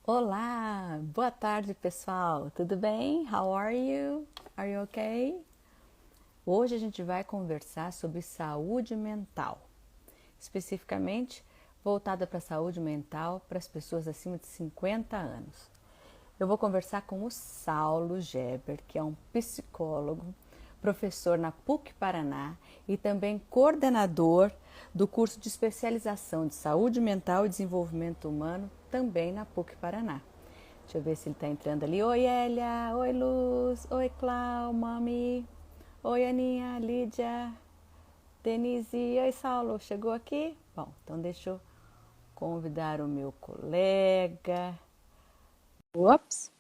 Olá, boa tarde pessoal, tudo bem? How are you? Are you okay? Hoje a gente vai conversar sobre saúde mental, especificamente voltada para a saúde mental para as pessoas acima de 50 anos. Eu vou conversar com o Saulo Geber, que é um psicólogo, professor na PUC Paraná e também coordenador do curso de especialização de saúde mental e desenvolvimento humano, também na PUC Paraná. Deixa eu ver se ele está entrando ali. Oi, Elia. Oi, Luz. Oi, Clau, Mami. Oi, Aninha, Lídia, Denise. Oi, Saulo. Chegou aqui? Bom, então deixa eu convidar o meu colega. Ups.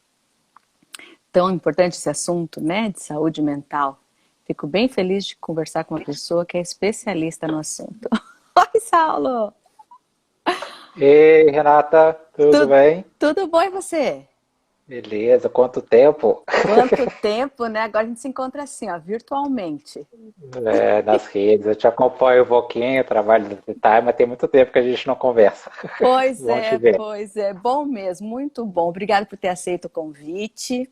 Tão importante esse assunto, né, de saúde mental. Fico bem feliz de conversar com uma pessoa que é especialista no assunto. Oi, Saulo! Ei, Renata, tudo Tu- bem? Tudo bom e você? Beleza, quanto tempo? Quanto tempo, né? Agora a gente se encontra assim, ó, virtualmente. Nas redes, eu te acompanho um pouquinho, trabalho no Time, mas tem muito tempo que a gente não conversa. Bom te ver. Pois é, bom mesmo, muito bom. Obrigada por ter aceito o convite.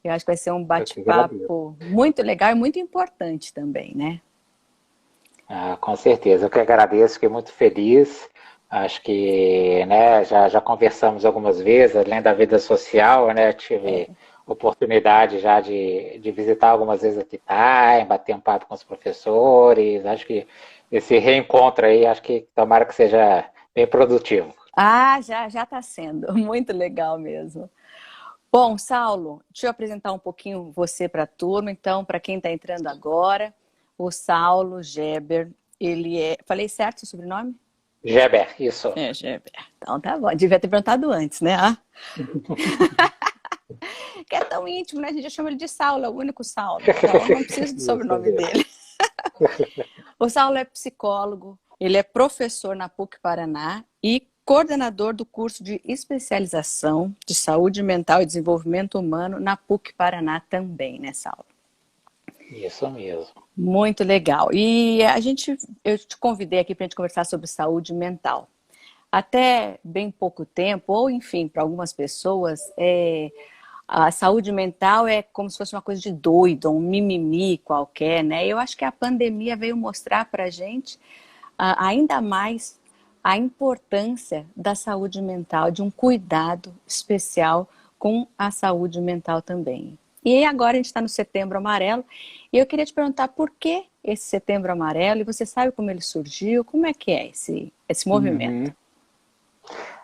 Eu acho que vai ser um Eu que agradeço. bate-papo muito legal e muito importante também, né? Ah, com certeza, eu que agradeço, fiquei muito feliz. Acho que, né, já conversamos algumas vezes, além da vida social, né, tive oportunidade já de visitar algumas vezes a Time, bater um papo com os professores. Acho que esse reencontro aí, acho que tomara que seja bem produtivo. Ah, já está sendo muito legal mesmo. Bom, Saulo, deixa eu apresentar um pouquinho você para a turma. Então, para quem está entrando agora, o Saulo Geber, ele é. Falei certo o sobrenome? Geber, isso. É, Geber. Então tá bom. Devia ter perguntado antes, né? Ah, que é tão íntimo, né? A gente já chama ele de Saulo, é o único Saulo. Então, não preciso do Isso sobrenome mesmo. dele. O Saulo é psicólogo, ele é professor na PUC Paraná e coordenador do curso de especialização de saúde mental e desenvolvimento humano na PUC Paraná também, né, Saulo? Isso mesmo. Muito legal. E eu te convidei aqui para a gente conversar sobre saúde mental. Até bem pouco tempo, ou enfim, para algumas pessoas, a saúde mental é como se fosse uma coisa de doido, um mimimi qualquer, né? Eu acho que a pandemia veio mostrar para a gente ainda mais a importância da saúde mental, de um cuidado especial com a saúde mental também. E agora a gente está no Setembro Amarelo e eu queria te perguntar por que esse Setembro Amarelo e você sabe como ele surgiu? Como é que é esse movimento? Uhum.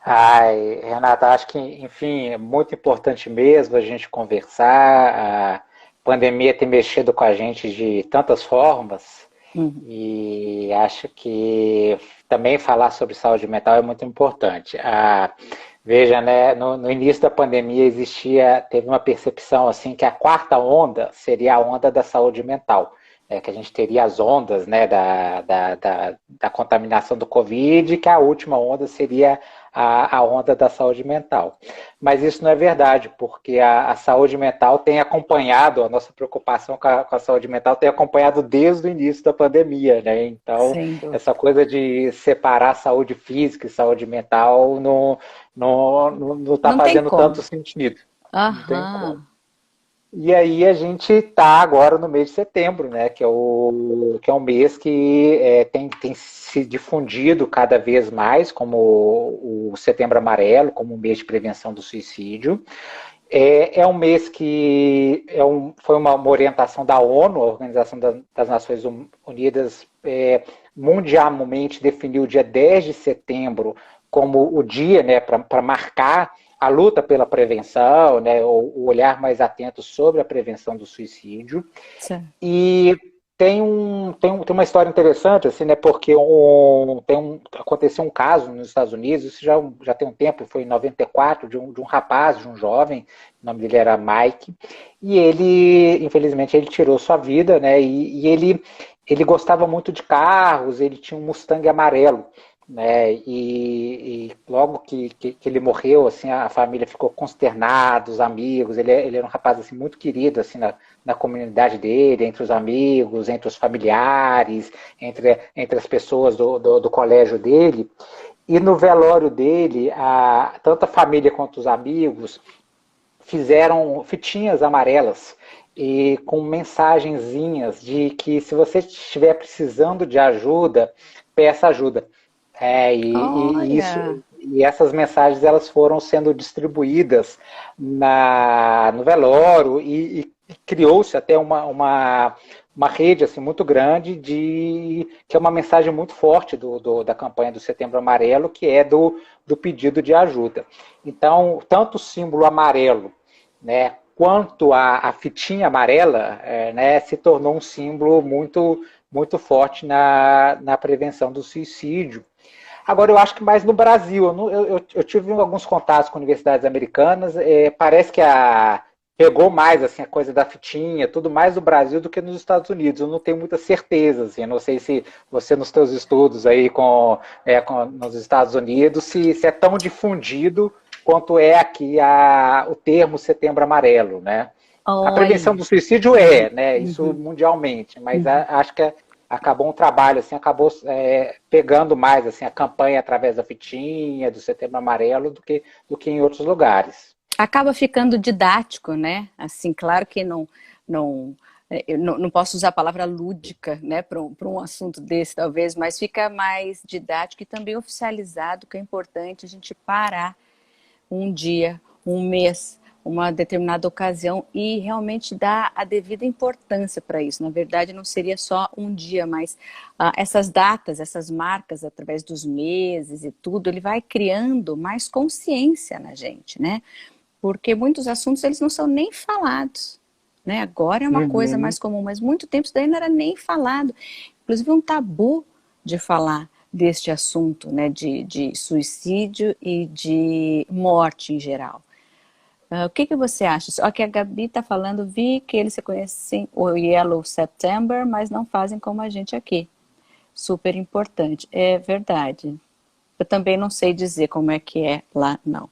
Ai, Renata, acho que, enfim, é muito importante mesmo a gente conversar. A pandemia tem mexido com a gente de tantas formas Uhum. e acho que também falar sobre saúde mental é muito importante. Veja, né, no início da pandemia teve uma percepção assim que a quarta onda seria a onda da saúde mental. Que a gente teria as ondas, né, da contaminação do Covid, e que a última onda seria a onda da saúde mental. Mas isso não é verdade, porque a saúde mental tem acompanhado, a nossa preocupação com a saúde mental tem acompanhado desde o início da pandemia, né? Então, Sem dúvida. essa coisa de separar saúde física e saúde mental não está Não tem fazendo tanto como. sentido. Não tem como. Aham. E aí a gente está agora no mês de setembro, né? Que é um mês que tem se difundido cada vez mais como o Setembro Amarelo, como um mês de prevenção do suicídio. É um mês que foi uma orientação da ONU, a Organização das Nações Unidas, mundialmente definiu o dia 10 de setembro como o dia, né, para marcar a luta pela prevenção, né, o olhar mais atento sobre a prevenção do suicídio. Certo. E tem uma história interessante, assim, né? Porque aconteceu um caso nos Estados Unidos, isso já tem um tempo, foi em 94, de um rapaz, de um jovem, o nome dele era Mike, e ele, infelizmente, ele tirou sua vida, né? E ele gostava muito de carros, ele tinha um Mustang amarelo, né? E logo que ele morreu, assim, a família ficou consternada, os amigos, ele era um rapaz assim muito querido assim na comunidade dele, entre os amigos, entre os familiares, entre as pessoas do colégio dele. E no velório dele, tanto a família quanto os amigos fizeram fitinhas amarelas e com mensagenzinhas de que se você estiver precisando de ajuda, peça ajuda. Olha, E essas mensagens elas foram sendo distribuídas no velório e criou-se até uma rede assim, muito grande que é uma mensagem muito forte da campanha do Setembro Amarelo, que é do pedido de ajuda. Então, tanto o símbolo amarelo, né, quanto a fitinha amarela, né, se tornou um símbolo muito forte na prevenção do suicídio. Agora, eu acho que mais no Brasil. Eu tive alguns contatos com universidades americanas. Parece que pegou mais assim, a coisa da fitinha, tudo mais no Brasil do que nos Estados Unidos. Eu não tenho muita certeza. Assim, eu não sei se você, nos seus estudos aí nos Estados Unidos, se é tão difundido quanto é aqui o termo Setembro Amarelo, né? A prevenção olha. do suicídio né? Isso Uhum, mundialmente, mas uhum. acho que acabou um trabalho, assim, acabou pegando mais assim, a campanha através da fitinha, do Setembro Amarelo, do que em outros lugares. Acaba ficando didático, né? Assim, claro que não, eu não posso usar a palavra lúdica, né, para um assunto desse, talvez, mas fica mais didático e também oficializado, que é importante a gente parar um dia, um mês, uma determinada ocasião e realmente dar a devida importância para isso. Na verdade, não seria só um dia, mas essas datas, essas marcas, através dos meses e tudo, ele vai criando mais consciência na gente, né? Porque muitos assuntos eles não são nem falados, né? Agora é uma coisa Uhum. mais comum, mas muito tempo isso daí não era nem falado. Inclusive um tabu de falar deste assunto, né? De suicídio e de morte em geral. O que você acha? Só que a Gabi está falando, vi que eles se conhecem o Yellow September, mas não fazem como a gente aqui. Super importante. É verdade. Eu também não sei dizer como é que é lá, não. O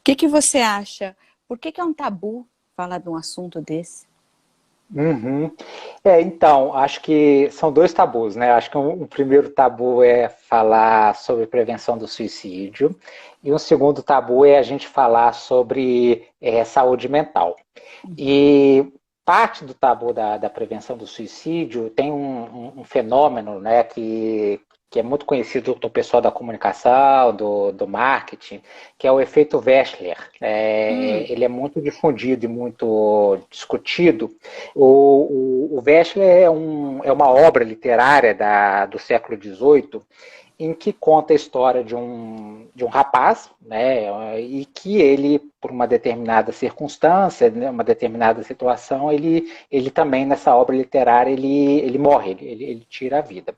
que você acha? Por que é um tabu falar de um assunto desse? Uhum. Então, acho que são dois tabus, né? Acho que um primeiro tabu é falar sobre prevenção do suicídio, e um segundo tabu é a gente falar sobre saúde mental. E parte do tabu da prevenção do suicídio tem um fenômeno, né, que é muito conhecido do pessoal da comunicação, do marketing, que é o efeito Wechsler. Hum, Ele é muito difundido e muito discutido. O Wechsler é uma obra literária do século XVIII, em que conta a história de um rapaz, né, e que ele, por uma determinada circunstância, né, uma determinada situação, ele também, nessa obra literária, ele morre, ele tira a vida.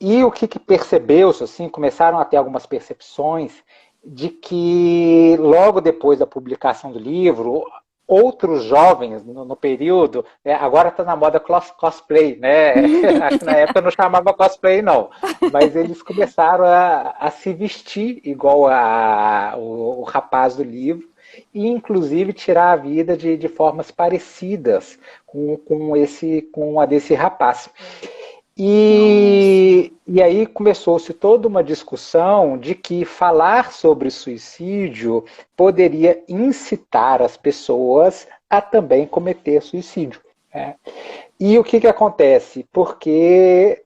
E o que percebeu-se, assim, começaram a ter algumas percepções de que logo depois da publicação do livro, outros jovens no período, agora está na moda cosplay, né? Acho que na época não chamava cosplay, não, mas eles começaram a se vestir igual o rapaz do livro e inclusive tirar a vida de formas parecidas com a desse rapaz. nossa. E aí começou-se toda uma discussão de que falar sobre suicídio poderia incitar as pessoas a também cometer suicídio. Né? E o que acontece? Porque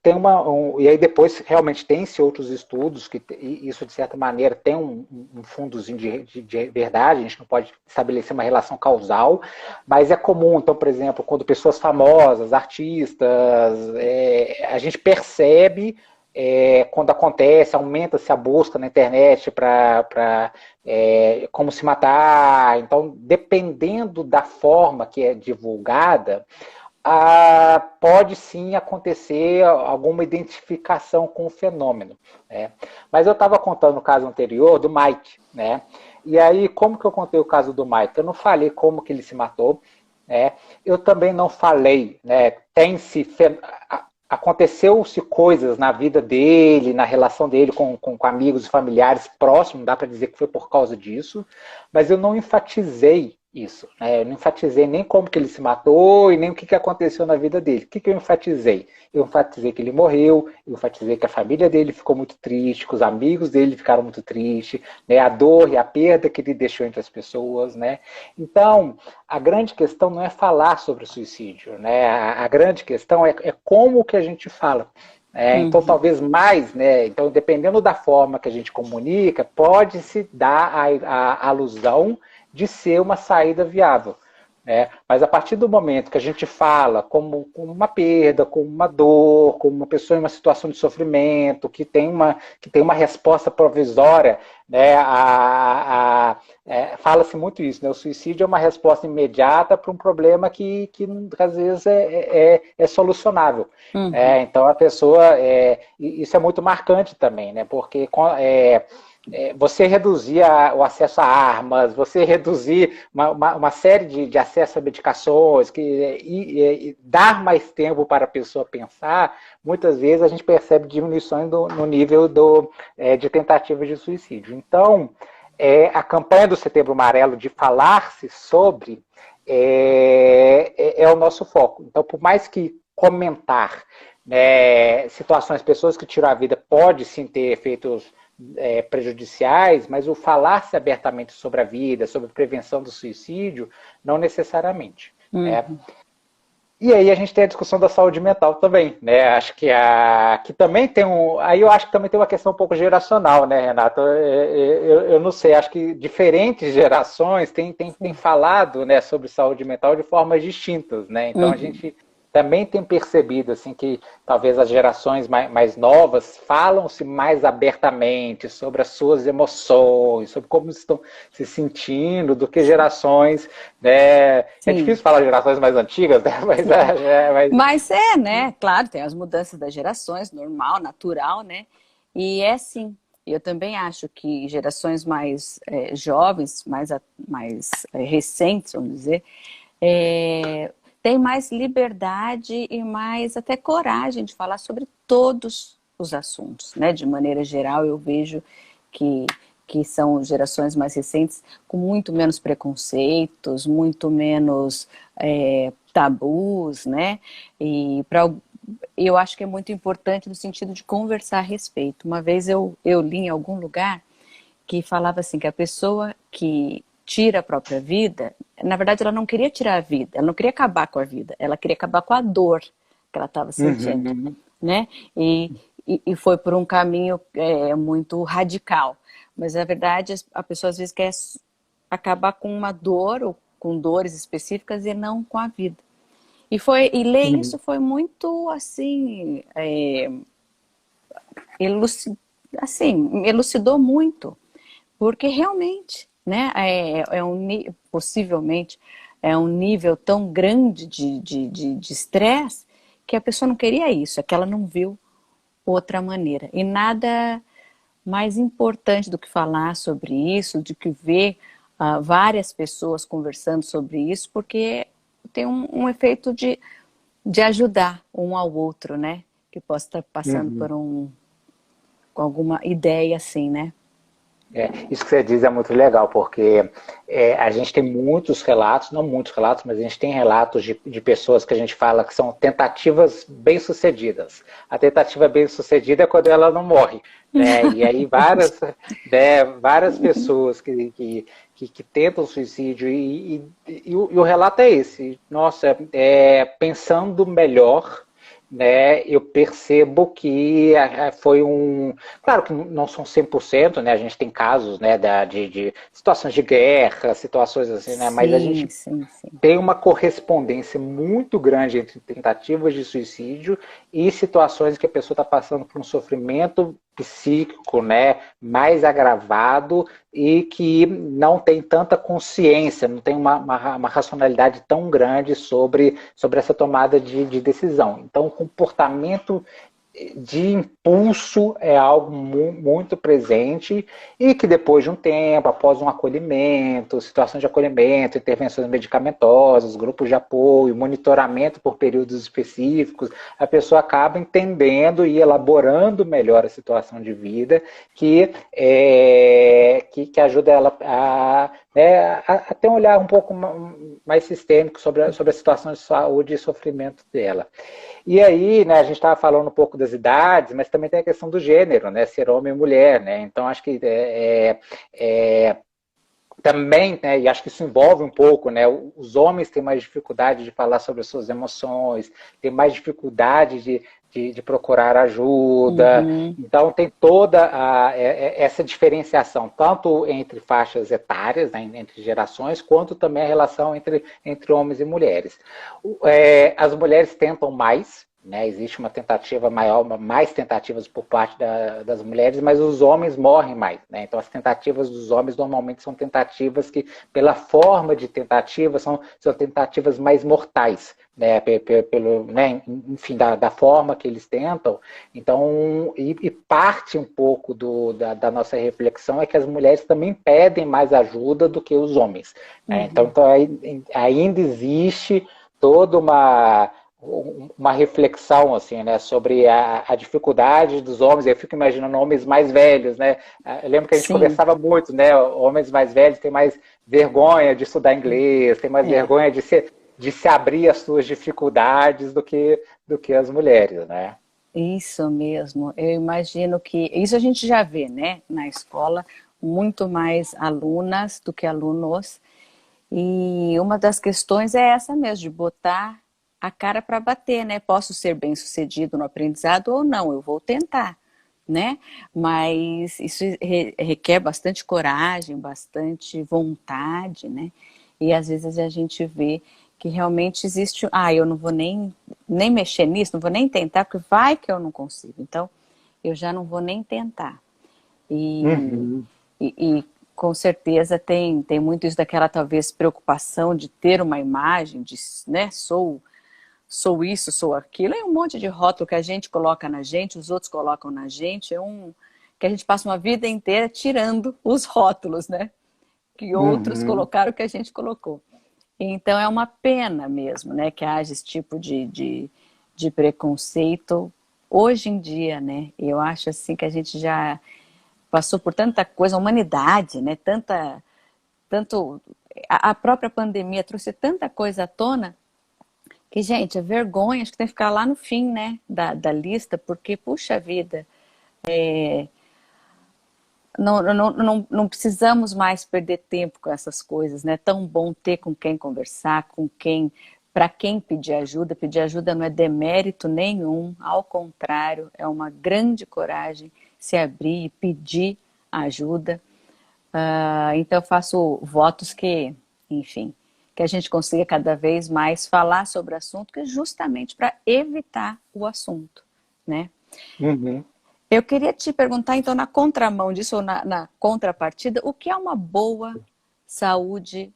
e aí depois realmente tem-se outros estudos, que isso de certa maneira tem um fundozinho de verdade, a gente não pode estabelecer uma relação causal, mas é comum, então, por exemplo, quando pessoas famosas, artistas, a gente percebe quando acontece, aumenta-se a busca na internet para como se matar. Então, dependendo da forma que é divulgada, pode sim acontecer alguma identificação com o fenômeno. Né? Mas eu estava contando no caso anterior do Mike, né? E aí, como que eu contei o caso do Mike? Eu não falei como que ele se matou, né? Eu também não falei, né? Aconteceu-se coisas na vida dele, na relação dele com amigos e familiares próximos, dá para dizer que foi por causa disso, mas eu não enfatizei isso, né? Eu não enfatizei nem como que ele se matou e nem o que aconteceu na vida dele. O que eu enfatizei? Eu enfatizei que ele morreu, eu enfatizei que a família dele ficou muito triste, que os amigos dele ficaram muito tristes, né? A dor e a perda que ele deixou entre as pessoas, né? Então, a grande questão não é falar sobre o suicídio, né? A grande questão é como que a gente fala. Então, Uhum. talvez mais, né? Então, dependendo da forma que a gente comunica, pode se dar a alusão de ser uma saída viável. Né? Mas a partir do momento que a gente fala como uma perda, como uma dor, como uma pessoa em uma situação de sofrimento, que tem uma resposta provisória, né? Fala-se muito isso, né? O suicídio é uma resposta imediata para um problema que às vezes é solucionável. Uhum. Então a pessoa, isso é muito marcante também, né? Porque você reduzir o acesso a armas, você reduzir uma série de acesso a medicações, e dar mais tempo para a pessoa pensar, muitas vezes a gente percebe diminuições no nível de tentativa de suicídio. Então, a campanha do Setembro Amarelo de falar-se sobre é o nosso foco. Então, por mais que comentar situações, pessoas que tiram a vida, pode sim ter efeitos prejudiciais, mas o falar-se abertamente sobre a vida, sobre prevenção do suicídio, não necessariamente. Né? Uhum. E aí a gente tem a discussão da saúde mental também, né? Acho que também tem aí eu acho que também tem uma questão um pouco geracional, né, Renata? Eu não sei, acho que diferentes gerações têm Sim. falado, né, sobre saúde mental de formas distintas, né? Então a Uhum. gente também tem percebido assim que talvez as gerações mais novas falam-se mais abertamente sobre as suas emoções, sobre como estão se sentindo, do que gerações, né? É Sim. difícil falar de gerações mais antigas, né? Mas né? Claro, tem as mudanças das gerações, normal, natural, né? E é sim. Eu também acho que gerações mais jovens, mais recentes, vamos dizer, têm mais liberdade e mais até coragem de falar sobre todos os assuntos, né? De maneira geral, eu vejo que, que são gerações mais recentes com muito menos preconceitos, muito menos tabus, né? E eu acho que é muito importante no sentido de conversar a respeito. Uma vez eu li em algum lugar que falava assim, que a pessoa que tira a própria vida, na verdade ela não queria tirar a vida, ela não queria acabar com a vida, ela queria acabar com a dor que ela estava sentindo, Uhum. né? E foi por um caminho muito radical. Mas na verdade a pessoa às vezes quer acabar com uma dor ou com dores específicas e não com a vida. E ler isso Uhum. foi muito assim, elucidou muito, porque realmente, né, possivelmente é um nível tão grande de estresse que a pessoa não queria isso, é que ela não viu outra maneira. E nada mais importante do que falar sobre isso, do que ver várias pessoas conversando sobre isso, porque tem um efeito de ajudar um ao outro, né? Que possa estar passando Uhum. com alguma ideia assim, né? Isso que você diz é muito legal, porque a gente tem muitos relatos, não muitos relatos, mas a gente tem relatos de pessoas que a gente fala que são tentativas bem-sucedidas. A tentativa bem-sucedida é quando ela não morre. Né? E aí várias pessoas que tentam suicídio, e o relato é esse. Nossa, pensando melhor, né, eu percebo que foi Claro que não são 100%, né, a gente tem casos, né, de situações de guerra, situações assim, né, mas a Sim, gente sim, sim. tem uma correspondência muito grande entre tentativas de suicídio e situações que a pessoa está passando por um sofrimento psíquico, né, mais agravado e que não tem tanta consciência, não tem uma racionalidade tão grande sobre essa tomada de decisão. Então, o comportamento de impulso é algo muito presente e que depois de um tempo, após um acolhimento, situações de acolhimento, intervenções medicamentosas, grupos de apoio, monitoramento por períodos específicos, a pessoa acaba entendendo e elaborando melhor a situação de vida que ajuda ela a até um olhar um pouco mais sistêmico sobre a situação de saúde e sofrimento dela. E aí, né, a gente estava falando um pouco das idades, mas também tem a questão do gênero, né, ser homem e mulher, né, então acho que também, né, e acho que isso envolve um pouco, né, os homens têm mais dificuldade de falar sobre as suas emoções, têm mais dificuldade de procurar ajuda, Uhum, então tem toda essa diferenciação, tanto entre faixas etárias, né, entre gerações, quanto também a relação entre homens e mulheres. As mulheres tentam mais, né, existe uma tentativa maior, mais tentativas por parte das mulheres, mas os homens morrem mais, né? Então as tentativas dos homens normalmente são tentativas que, pela forma de tentativa, são tentativas mais mortais, né? Pelo, né? Enfim, da forma que eles tentam. Então, e parte um pouco da nossa reflexão é que as mulheres também pedem mais ajuda do que os homens, né? uhum. Então ainda existe toda uma reflexão assim, né, sobre a dificuldade dos homens. Eu fico imaginando homens mais velhos, né? Eu lembro que a gente Sim, conversava muito, né? Homens mais velhos têm mais vergonha de estudar inglês, têm mais é. vergonha de se abrir às suas dificuldades do que as mulheres, né? Isso mesmo. Eu imagino que isso a gente já vê, né, na escola, muito mais alunas do que alunos. E uma das questões é essa mesmo, de botar a cara para bater, né? Posso ser bem-sucedido no aprendizado ou não, eu vou tentar, né? Mas isso requer bastante coragem, bastante vontade, né? E às vezes a gente vê que realmente existe, eu não vou nem mexer nisso, não vou nem tentar, porque vai que eu não consigo. Então, eu já não vou nem tentar. E, Uhum. e com certeza tem muito isso daquela talvez preocupação de ter uma imagem, de, né, sou isso, sou aquilo, é um monte de rótulo que a gente coloca na gente, os outros colocam na gente, que a gente passa uma vida inteira tirando os rótulos, né? Que outros Uhum. colocaram que a gente colocou. Então é uma pena mesmo, né, que haja esse tipo de preconceito hoje em dia, né? Eu acho assim que a gente já passou por tanta coisa, a humanidade, né? Tanto a própria pandemia trouxe tanta coisa à tona que, gente, é vergonha, acho que tem que ficar lá no fim, né, da lista, porque, puxa vida, não precisamos mais perder tempo com essas coisas, né? É tão bom ter com quem conversar, para quem pedir ajuda. Pedir ajuda não é demérito nenhum, ao contrário, é uma grande coragem se abrir e pedir ajuda. Então eu faço votos que, enfim, que a gente consiga cada vez mais falar sobre o assunto, que é justamente para evitar o assunto, né? Uhum. Eu queria te perguntar, então, na contramão disso, ou na contrapartida, o que é uma boa saúde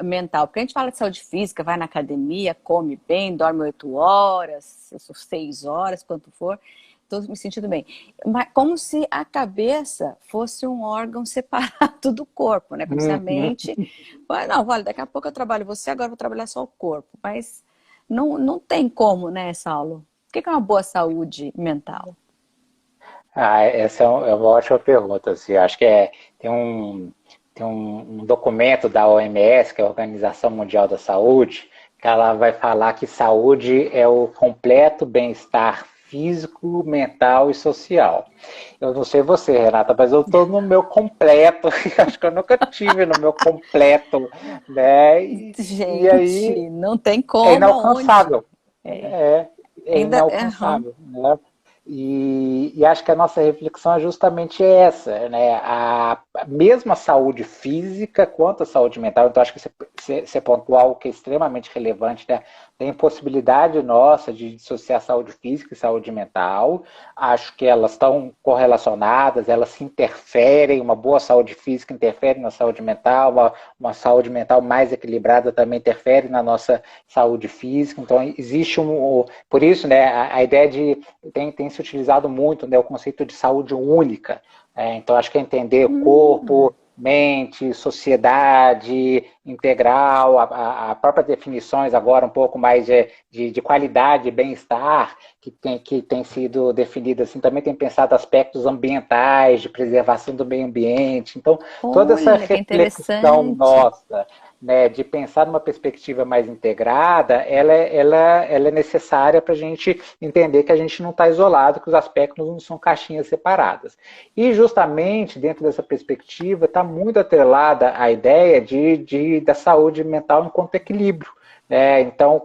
mental? Porque a gente fala de saúde física, vai na academia, come bem, dorme 8 horas, 6 horas, quanto for, estou me sentindo bem. Mas como se a cabeça fosse um órgão separado do corpo, né? Como se a Uhum. mente... Não, olha, daqui a pouco eu trabalho você, agora eu vou trabalhar só o corpo. Mas não tem como, né, Saulo? O que é uma boa saúde mental? Essa é uma ótima pergunta. Assim, eu acho que tem um documento da OMS, que é a Organização Mundial da Saúde, que ela vai falar que saúde é o completo bem-estar físico, mental e social. Eu não sei você, Renata, mas eu estou no meu completo. Acho que eu nunca tive no meu completo, né? E aí Gente, não tem é como aonde. inalcançável. É Ainda é. Uhum. inalcançável, né? E acho que a nossa reflexão é justamente essa, né? Mesmo a saúde física quanto a saúde mental, então acho que você pontuou algo que é extremamente relevante, né? Tem possibilidade nossa de dissociar saúde física e saúde mental. Acho que elas estão correlacionadas, elas se interferem. Uma boa saúde física interfere na saúde mental, uma saúde mental mais equilibrada também interfere na nossa saúde física. Então, existe por isso, né, a ideia tem se utilizado muito, né, o conceito de saúde única. Então, acho que é entender o Hum, corpo, mente, sociedade integral, a própria definições agora um pouco mais de qualidade e bem-estar, que tem sido definida assim, também tem pensado aspectos ambientais, de preservação do meio ambiente. Então, toda essa Olha, que reflexão interessante. nossa, né, de pensar numa perspectiva mais integrada, ela é necessária para a gente entender que a gente não está isolado, que os aspectos não são caixinhas separadas. E justamente dentro dessa perspectiva está muito atrelada a ideia da saúde mental enquanto equilíbrio. Então,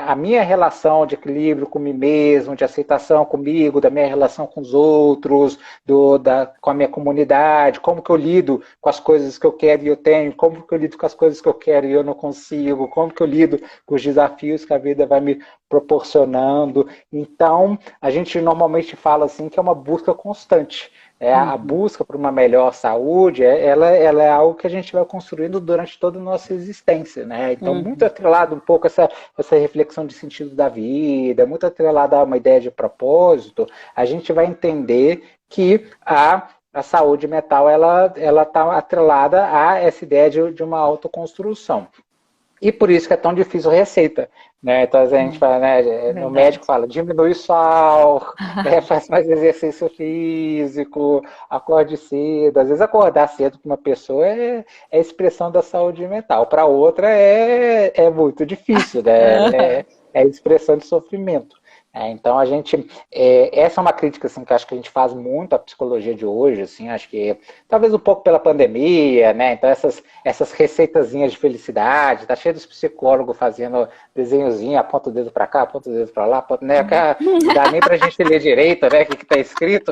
a minha relação de equilíbrio com mim mesmo, de aceitação comigo, da minha relação com os outros, com a minha comunidade, como que eu lido com as coisas que eu quero e eu tenho, como que eu lido com as coisas que eu quero e eu não consigo, como que eu lido com os desafios que a vida vai me proporcionando. Então, a gente normalmente fala assim que é uma busca constante. A Uhum, busca por uma melhor saúde, ela é algo que a gente vai construindo durante toda a nossa existência, né? Então, muito uhum. atrelado um pouco essa reflexão de sentido da vida, muito atrelado a uma ideia de propósito, a gente vai entender que a saúde mental ela está atrelada a essa ideia de uma autoconstrução. E por isso que é tão difícil a receita. Né? Então a gente É, fala, né? No médico verdade. fala, diminui o sal, né? Faz mais exercício físico, acorde cedo. Às vezes acordar cedo para uma pessoa é expressão da saúde mental, para outra é muito difícil, né? É expressão de sofrimento. Então a gente, essa é uma crítica assim, que acho que a gente faz muito à psicologia de hoje, assim, acho que talvez um pouco pela pandemia, né? Então essas receitazinhas de felicidade, tá cheio dos psicólogos fazendo desenhozinho, aponta o dedo para cá, aponta o dedo para lá, né? Não dá nem para a gente ler direito, né? O que está escrito,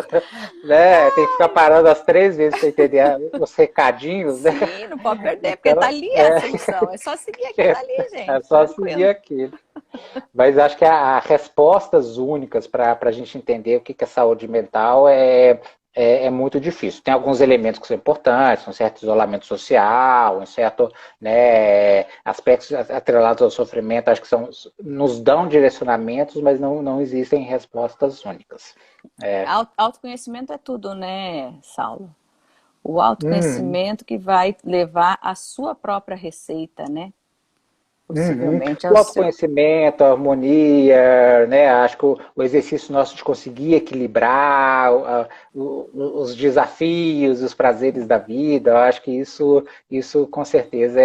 né? Tem que ficar parando as 3 vezes para entender os recadinhos, né? Sim, não pode perder, porque tá Então ali a solução. É só seguir aquilo ali, é gente. só seguir Tranquilo. aqui. Mas acho que há respostas únicas para a gente entender o que é saúde mental é muito difícil. Tem alguns elementos que são importantes, um certo isolamento social, um certo, né, aspectos atrelados ao sofrimento, acho que nos dão direcionamentos, mas não existem respostas únicas. Autoconhecimento é tudo, né, Saulo? O Hum, autoconhecimento que vai levar a sua própria receita, né? Uhum. Possivelmente é o O seu. autoconhecimento, a harmonia, né? Acho que o exercício nosso de conseguir equilibrar os desafios, os prazeres da vida, eu acho que isso com certeza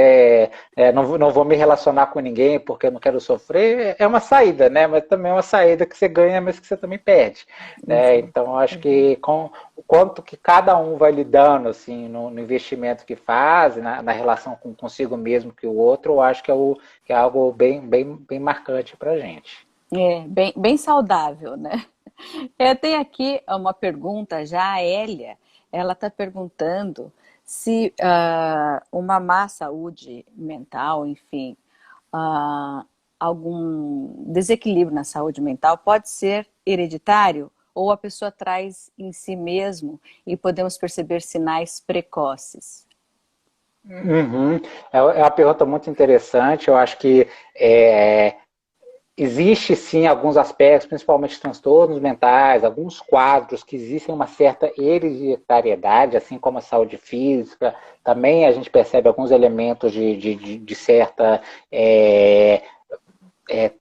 não vou me relacionar com ninguém porque eu não quero sofrer, é uma saída, né? Mas também é uma saída que você ganha, mas que você também perde. Né? Exato, Então, acho exato. que com o quanto que cada um vai lidando assim, no investimento que faz, na relação consigo mesmo que o outro, eu acho que é algo bem marcante para a gente. É, bem saudável, né? Tem aqui uma pergunta já, a Hélia, ela está perguntando se uma má saúde mental, enfim, ah, algum desequilíbrio na saúde mental pode ser hereditário ou a pessoa traz em si mesmo e podemos perceber sinais precoces. Uhum. É uma pergunta muito interessante. Eu acho que é, existe sim alguns aspectos, principalmente transtornos mentais, alguns quadros que existem uma certa hereditariedade, assim como a saúde física. Também a gente percebe alguns elementos de certa é,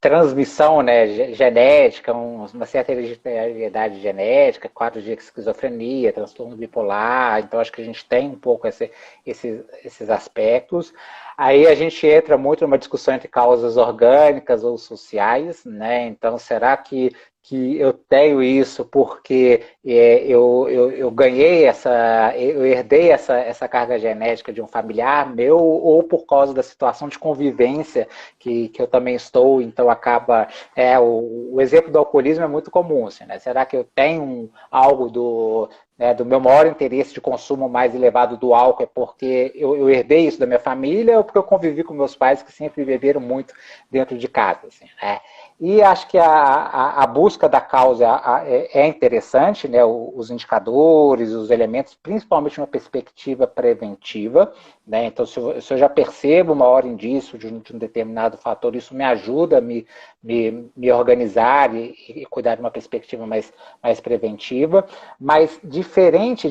transmissão, né, genética, uma certa hereditariedade genética, quadros de esquizofrenia, transtorno bipolar, então acho que a gente tem um pouco esses aspectos. Aí a gente entra muito numa discussão entre causas orgânicas ou sociais, né? Então, será que eu tenho isso porque eu ganhei eu herdei essa carga genética de um familiar meu, ou por causa da situação de convivência que eu também estou, então acaba. O exemplo do alcoolismo é muito comum, assim, né? Será que eu tenho algo do meu maior interesse de consumo mais elevado do álcool é porque eu herdei isso da minha família ou porque eu convivi com meus pais que sempre beberam muito dentro de casa, assim, né? E acho que a busca da causa é interessante, né? Os indicadores, os elementos, principalmente uma perspectiva preventiva, né? Então, se eu já percebo o maior indício de um determinado fator, isso me ajuda a me organizar e cuidar de uma perspectiva mais preventiva, mas diferente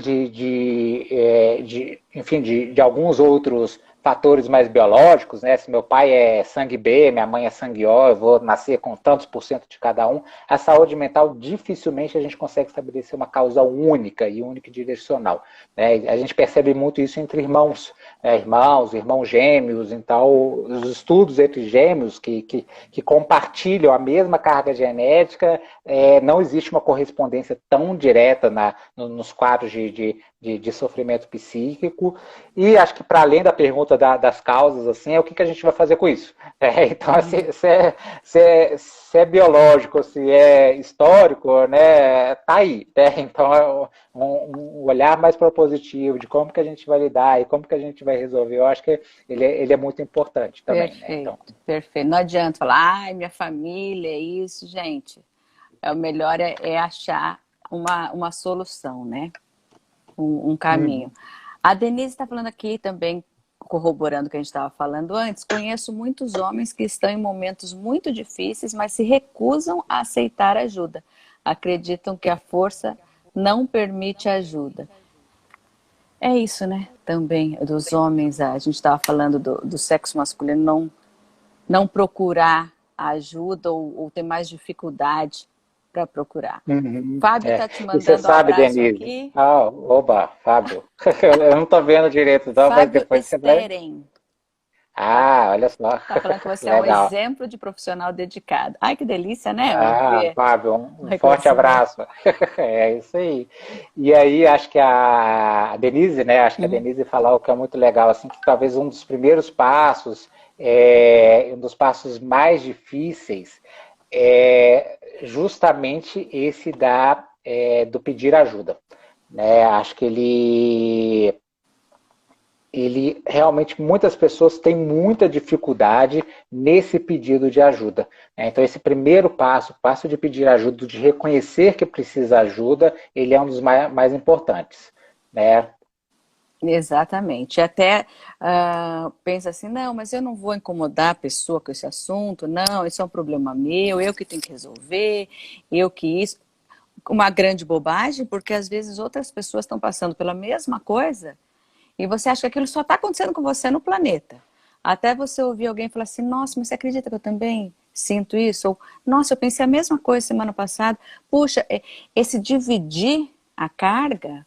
enfim, de alguns outros fatores mais biológicos, né? Se meu pai é sangue B, minha mãe é sangue O, eu vou nascer com tantos por cento de cada um. A saúde mental, dificilmente a gente consegue estabelecer uma causa única e unidirecional, né? A gente percebe muito isso entre irmãos, né? Irmãos gêmeos, então os estudos entre gêmeos que compartilham a mesma carga genética, não existe uma correspondência tão direta nos quadros de sofrimento psíquico. E acho que, para além da pergunta das causas, assim, o que a gente vai fazer com isso? Então, se é biológico, se é histórico, né, tá aí, né? Então, um olhar mais propositivo de como que a gente vai lidar e como que a gente vai resolver, eu acho que ele é muito importante também. Perfeito, né? Então, perfeito. Não adianta falar, ai, minha família é isso, gente. O melhor é achar uma solução, né? Um caminho. A Denise está falando aqui também, corroborando o que a gente estava falando antes, conheço muitos homens que estão em momentos muito difíceis, mas se recusam a aceitar ajuda. Acreditam que a força não permite ajuda. É isso, né? Também, dos homens, a gente estava falando do sexo masculino não procurar ajuda ou ter mais dificuldade para procurar. Fábio está te E você mandando um sabe, abraço Denise? aqui. Oba, Fábio. Eu não estou vendo direito, não, mas Fábio depois você vai. Steren. Olha só. Tá falando que você é um Legal. exemplo de profissional dedicado. Ai, que delícia, né? Ver Fábio, um um forte reconhecimento. abraço. É isso aí. E aí, acho que a Denise, né? Acho que a Denise falou que é muito legal, assim, que talvez um dos primeiros passos, um dos passos mais difíceis, é justamente esse do pedir ajuda, né? Acho que ele realmente, muitas pessoas têm muita dificuldade nesse pedido de ajuda, né? Então, esse primeiro passo, o passo de pedir ajuda, de reconhecer que precisa ajuda, ele é um dos mais importantes, né? Exatamente. Até pensa assim, não, mas eu não vou incomodar a pessoa com esse assunto, não, isso é um problema meu, eu que tenho que resolver, eu que isso. Uma grande bobagem, porque às vezes outras pessoas estão passando pela mesma coisa e você acha que aquilo só está acontecendo com você no planeta. Até você ouvir alguém falar assim, nossa, mas você acredita que eu também sinto isso? Ou, nossa, eu pensei a mesma coisa semana passada. Puxa, esse dividir a carga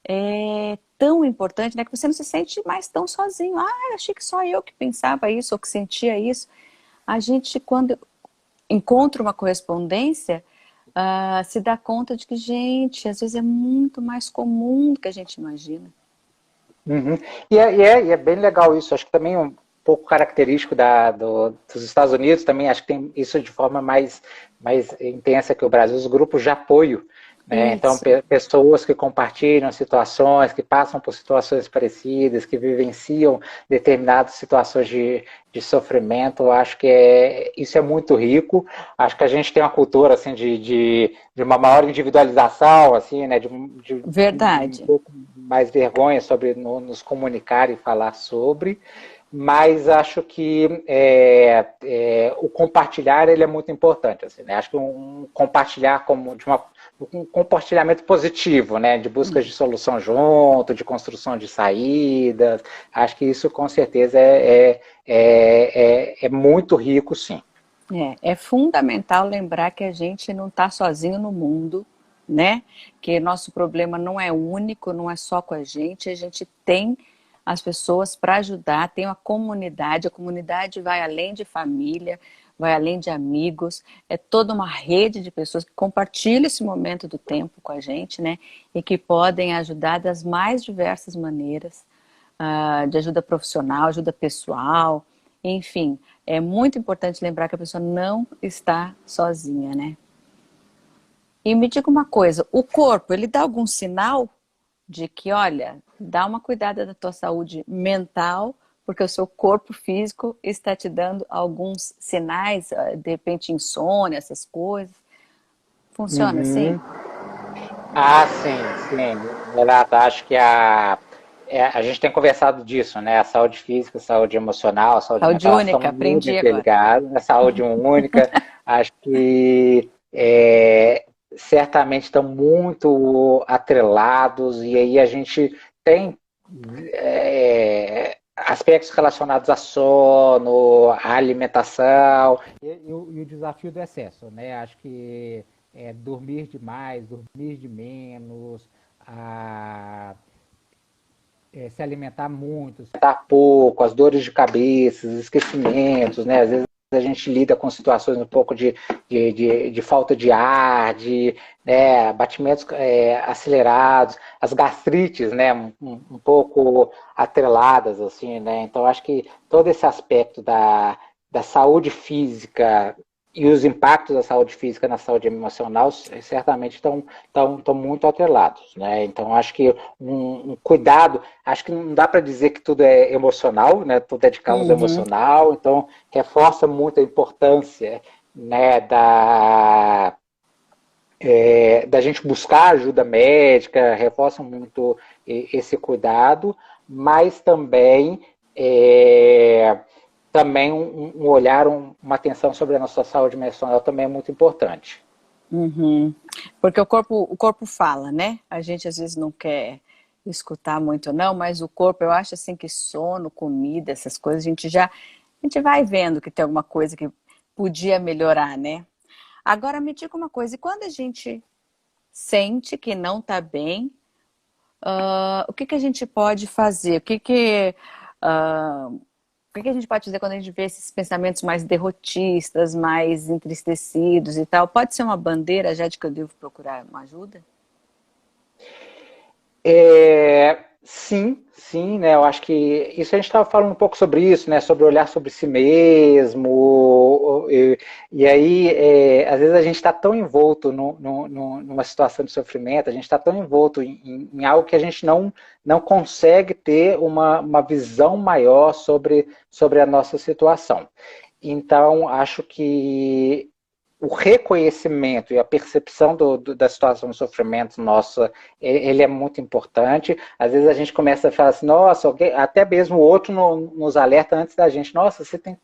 é tão importante, né? Que você não se sente mais tão sozinho. Ah, eu achei que só eu que pensava isso ou que sentia isso. A gente, quando encontra uma correspondência, se dá conta de que, gente, às vezes é muito mais comum do que a gente imagina. Uhum. E é bem legal isso. Acho que também um pouco característico dos Estados Unidos, também acho que tem isso de forma mais intensa que o Brasil, os grupos de apoio, né? Então, Isso. pessoas que compartilham situações, que passam por situações parecidas, que vivenciam determinadas situações de sofrimento, eu acho que isso é muito rico. Acho que a gente tem uma cultura assim, de uma maior individualização, assim, né? De um Verdade. pouco mais vergonha sobre nos comunicar e falar sobre. Mas acho que o compartilhar ele é muito importante. Assim, né? Acho que um compartilhar um compartilhamento positivo, né? De buscas de solução junto, de construção de saídas. Acho que isso com certeza é muito rico, sim. É fundamental lembrar que a gente não está sozinho no mundo, né? Que nosso problema não é único, não é só com a gente tem as pessoas para ajudar, tem a comunidade vai além de família, vai além de amigos, é toda uma rede de pessoas que compartilham esse momento do tempo com a gente, né? E que podem ajudar das mais diversas maneiras, de ajuda profissional, ajuda pessoal, enfim. É muito importante lembrar que a pessoa não está sozinha, né? E me diga uma coisa, o corpo, ele dá algum sinal de que, olha, dá uma cuidada da tua saúde mental, porque o seu corpo físico está te dando alguns sinais, de repente insônia, essas coisas. Funciona assim? Uhum. Sim, Renata, acho que a gente tem conversado disso, né? A saúde física, a saúde emocional, a saúde Saúde mental, elas estão única, muito aprendi agora. interligadas, a saúde única. Acho que certamente estão muito atrelados, e aí a gente tem aspectos relacionados a sono, a alimentação e o desafio do excesso, né? Acho que dormir demais, dormir de menos, a, se alimentar muito, se alimentar pouco, as dores de cabeça, os esquecimentos, né? Às vezes a gente lida com situações um pouco de falta de ar, de batimentos acelerados, as gastrites, né, um pouco atreladas, assim, né? Então acho que todo esse aspecto da saúde física e os impactos da saúde física na saúde emocional certamente estão muito atrelados, né? Então acho que um cuidado, acho que não dá para dizer que tudo é emocional, né? Tudo é de causa Uhum. emocional, então reforça muito a importância, né, da gente buscar ajuda médica, reforça muito esse cuidado, mas também um olhar, uma atenção sobre a nossa saúde emocional também é muito importante. Uhum. Porque o corpo fala, né? A gente às vezes não quer escutar muito não, mas o corpo, eu acho assim que sono, comida, essas coisas, a gente vai vendo que tem alguma coisa que podia melhorar, né? Agora me diga uma coisa, e quando a gente sente que não está bem, o que que a gente pode fazer? O que que a gente pode fazer quando a gente vê esses pensamentos mais derrotistas, mais entristecidos e tal? Pode ser uma bandeira já de que eu devo procurar uma ajuda? Sim, sim, né? Eu acho que isso a gente estava falando um pouco sobre isso, né? Sobre olhar sobre si mesmo. E aí, às vezes a gente está tão envolto numa situação de sofrimento, a gente está tão envolto em algo que a gente não consegue ter uma visão maior sobre a nossa situação. Então, acho que o reconhecimento e a percepção da situação de sofrimento nossa, ele é muito importante. Às vezes a gente começa a falar assim, nossa, até mesmo o outro nos alerta antes da gente, nossa, você tem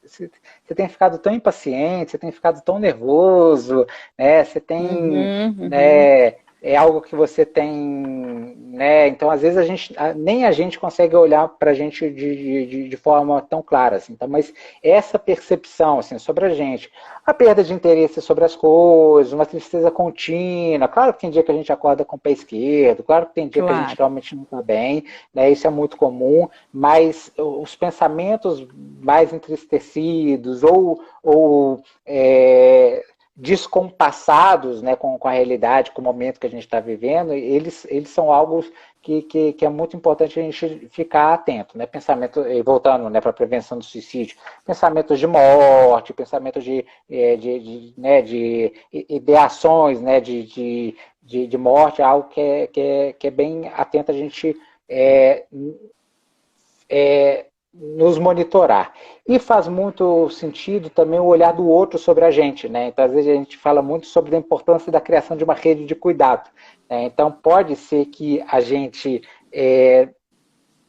ficado tão impaciente, você tem ficado tão nervoso, né? Você tem, Uhum, uhum. né, é algo que você tem, né? Então, às vezes nem a gente consegue olhar para a gente de forma tão clara, assim. Então, mas essa percepção, assim, sobre a gente, a perda de interesse sobre as coisas, uma tristeza contínua. Claro que tem dia que a gente acorda com o pé esquerdo, claro que tem dia que a gente Claro. realmente não está bem, né? Isso é muito comum, mas os pensamentos mais entristecidos ou descompassados, né, com a realidade, com o momento que a gente está vivendo, eles são algo que é muito importante a gente ficar atento, né? Pensamento, voltando, né, para a prevenção do suicídio, pensamentos de morte, pensamentos de ideações, né, de morte, algo que é bem atento a gente é, nos monitorar. E faz muito sentido também o olhar do outro sobre a gente, né? Então, às vezes a gente fala muito sobre a importância da criação de uma rede de cuidado, né? Então, pode ser que a gente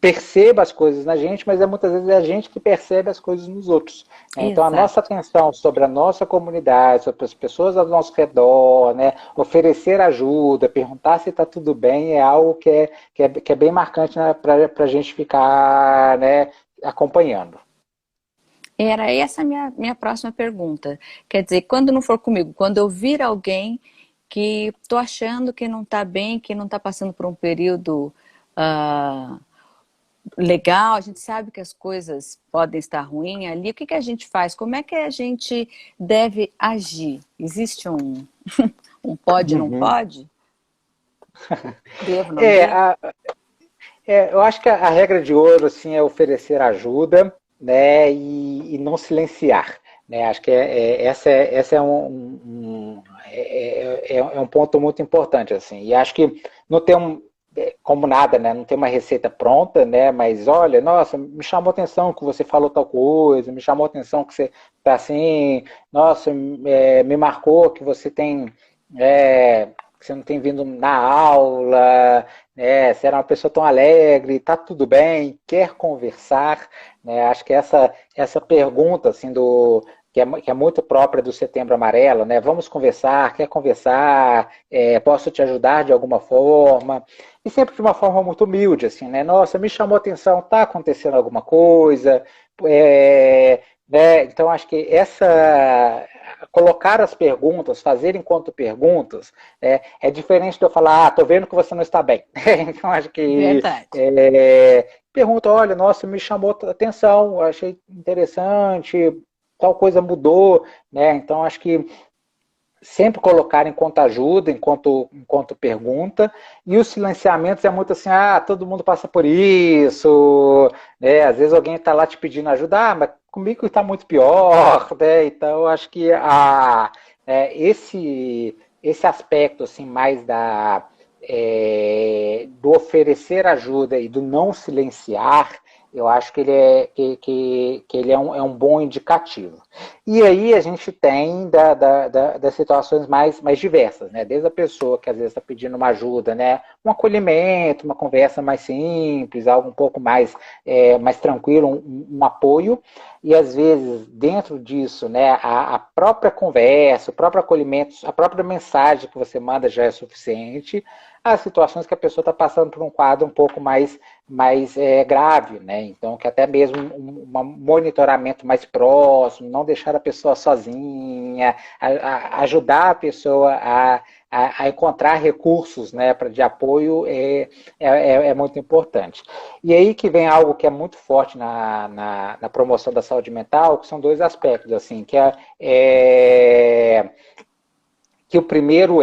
perceba as coisas na gente, mas muitas vezes é a gente que percebe as coisas nos outros, né? Então, a nossa Exato. atenção sobre a nossa comunidade, sobre as pessoas ao nosso redor, né? Oferecer ajuda, perguntar se está tudo bem, é algo que é bem marcante, né? Para a gente ficar, né, acompanhando. Era essa a minha próxima pergunta. Quer dizer, quando não for comigo, quando eu vir alguém que estou achando que não está bem, que não está passando por um período ah, legal, a gente sabe que as coisas podem estar ruins ali, o que que a gente faz? Como é que a gente deve agir? Existe um pode, não Uhum. pode? Devo, não É, devo? a, eu acho que a regra de ouro assim, é oferecer ajuda, né, e não silenciar. Né? Acho que essa é um ponto muito importante. Assim. E acho que não tem como nada, né? Não tem uma receita pronta, né? Mas olha, nossa, me chamou atenção que você falou tal coisa, me chamou atenção que você tá assim, nossa, me marcou que você tem que você não tem vindo na aula, né? Você era uma pessoa tão alegre, tá tudo bem, quer conversar, né? Acho que essa pergunta assim do que é muito própria do Setembro Amarelo, né? Vamos conversar, quer conversar, posso te ajudar de alguma forma, e sempre de uma forma muito humilde, assim, né? Nossa, me chamou a atenção, está acontecendo alguma coisa, né? Então acho que colocar as perguntas, fazer enquanto perguntas, é diferente de eu falar, tô vendo que você não está bem. Então acho que Verdade. pergunta, olha, nossa, me chamou a atenção, achei interessante, tal coisa mudou, né? Então acho que sempre colocar enquanto ajuda, enquanto pergunta, e os silenciamentos é muito assim, todo mundo passa por isso, né? Às vezes alguém está lá te pedindo ajuda, mas comigo está muito pior, né? Então acho que esse aspecto assim mais do oferecer ajuda e do não silenciar, eu acho que ele é um bom indicativo. E aí a gente tem das situações mais diversas, né? Desde a pessoa que às vezes está pedindo uma ajuda, né? Um acolhimento, uma conversa mais simples, algo um pouco mais tranquilo, um apoio, e às vezes dentro disso, né, a própria conversa, o próprio acolhimento, a própria mensagem que você manda já é suficiente. As situações que a pessoa está passando por um quadro um pouco mais grave, né? Então, que até mesmo um monitoramento mais próximo, não deixar a pessoa sozinha, ajudar a pessoa a encontrar recursos, né, de apoio é muito importante. E aí que vem algo que é muito forte na promoção da saúde mental, que são dois aspectos, assim, que o primeiro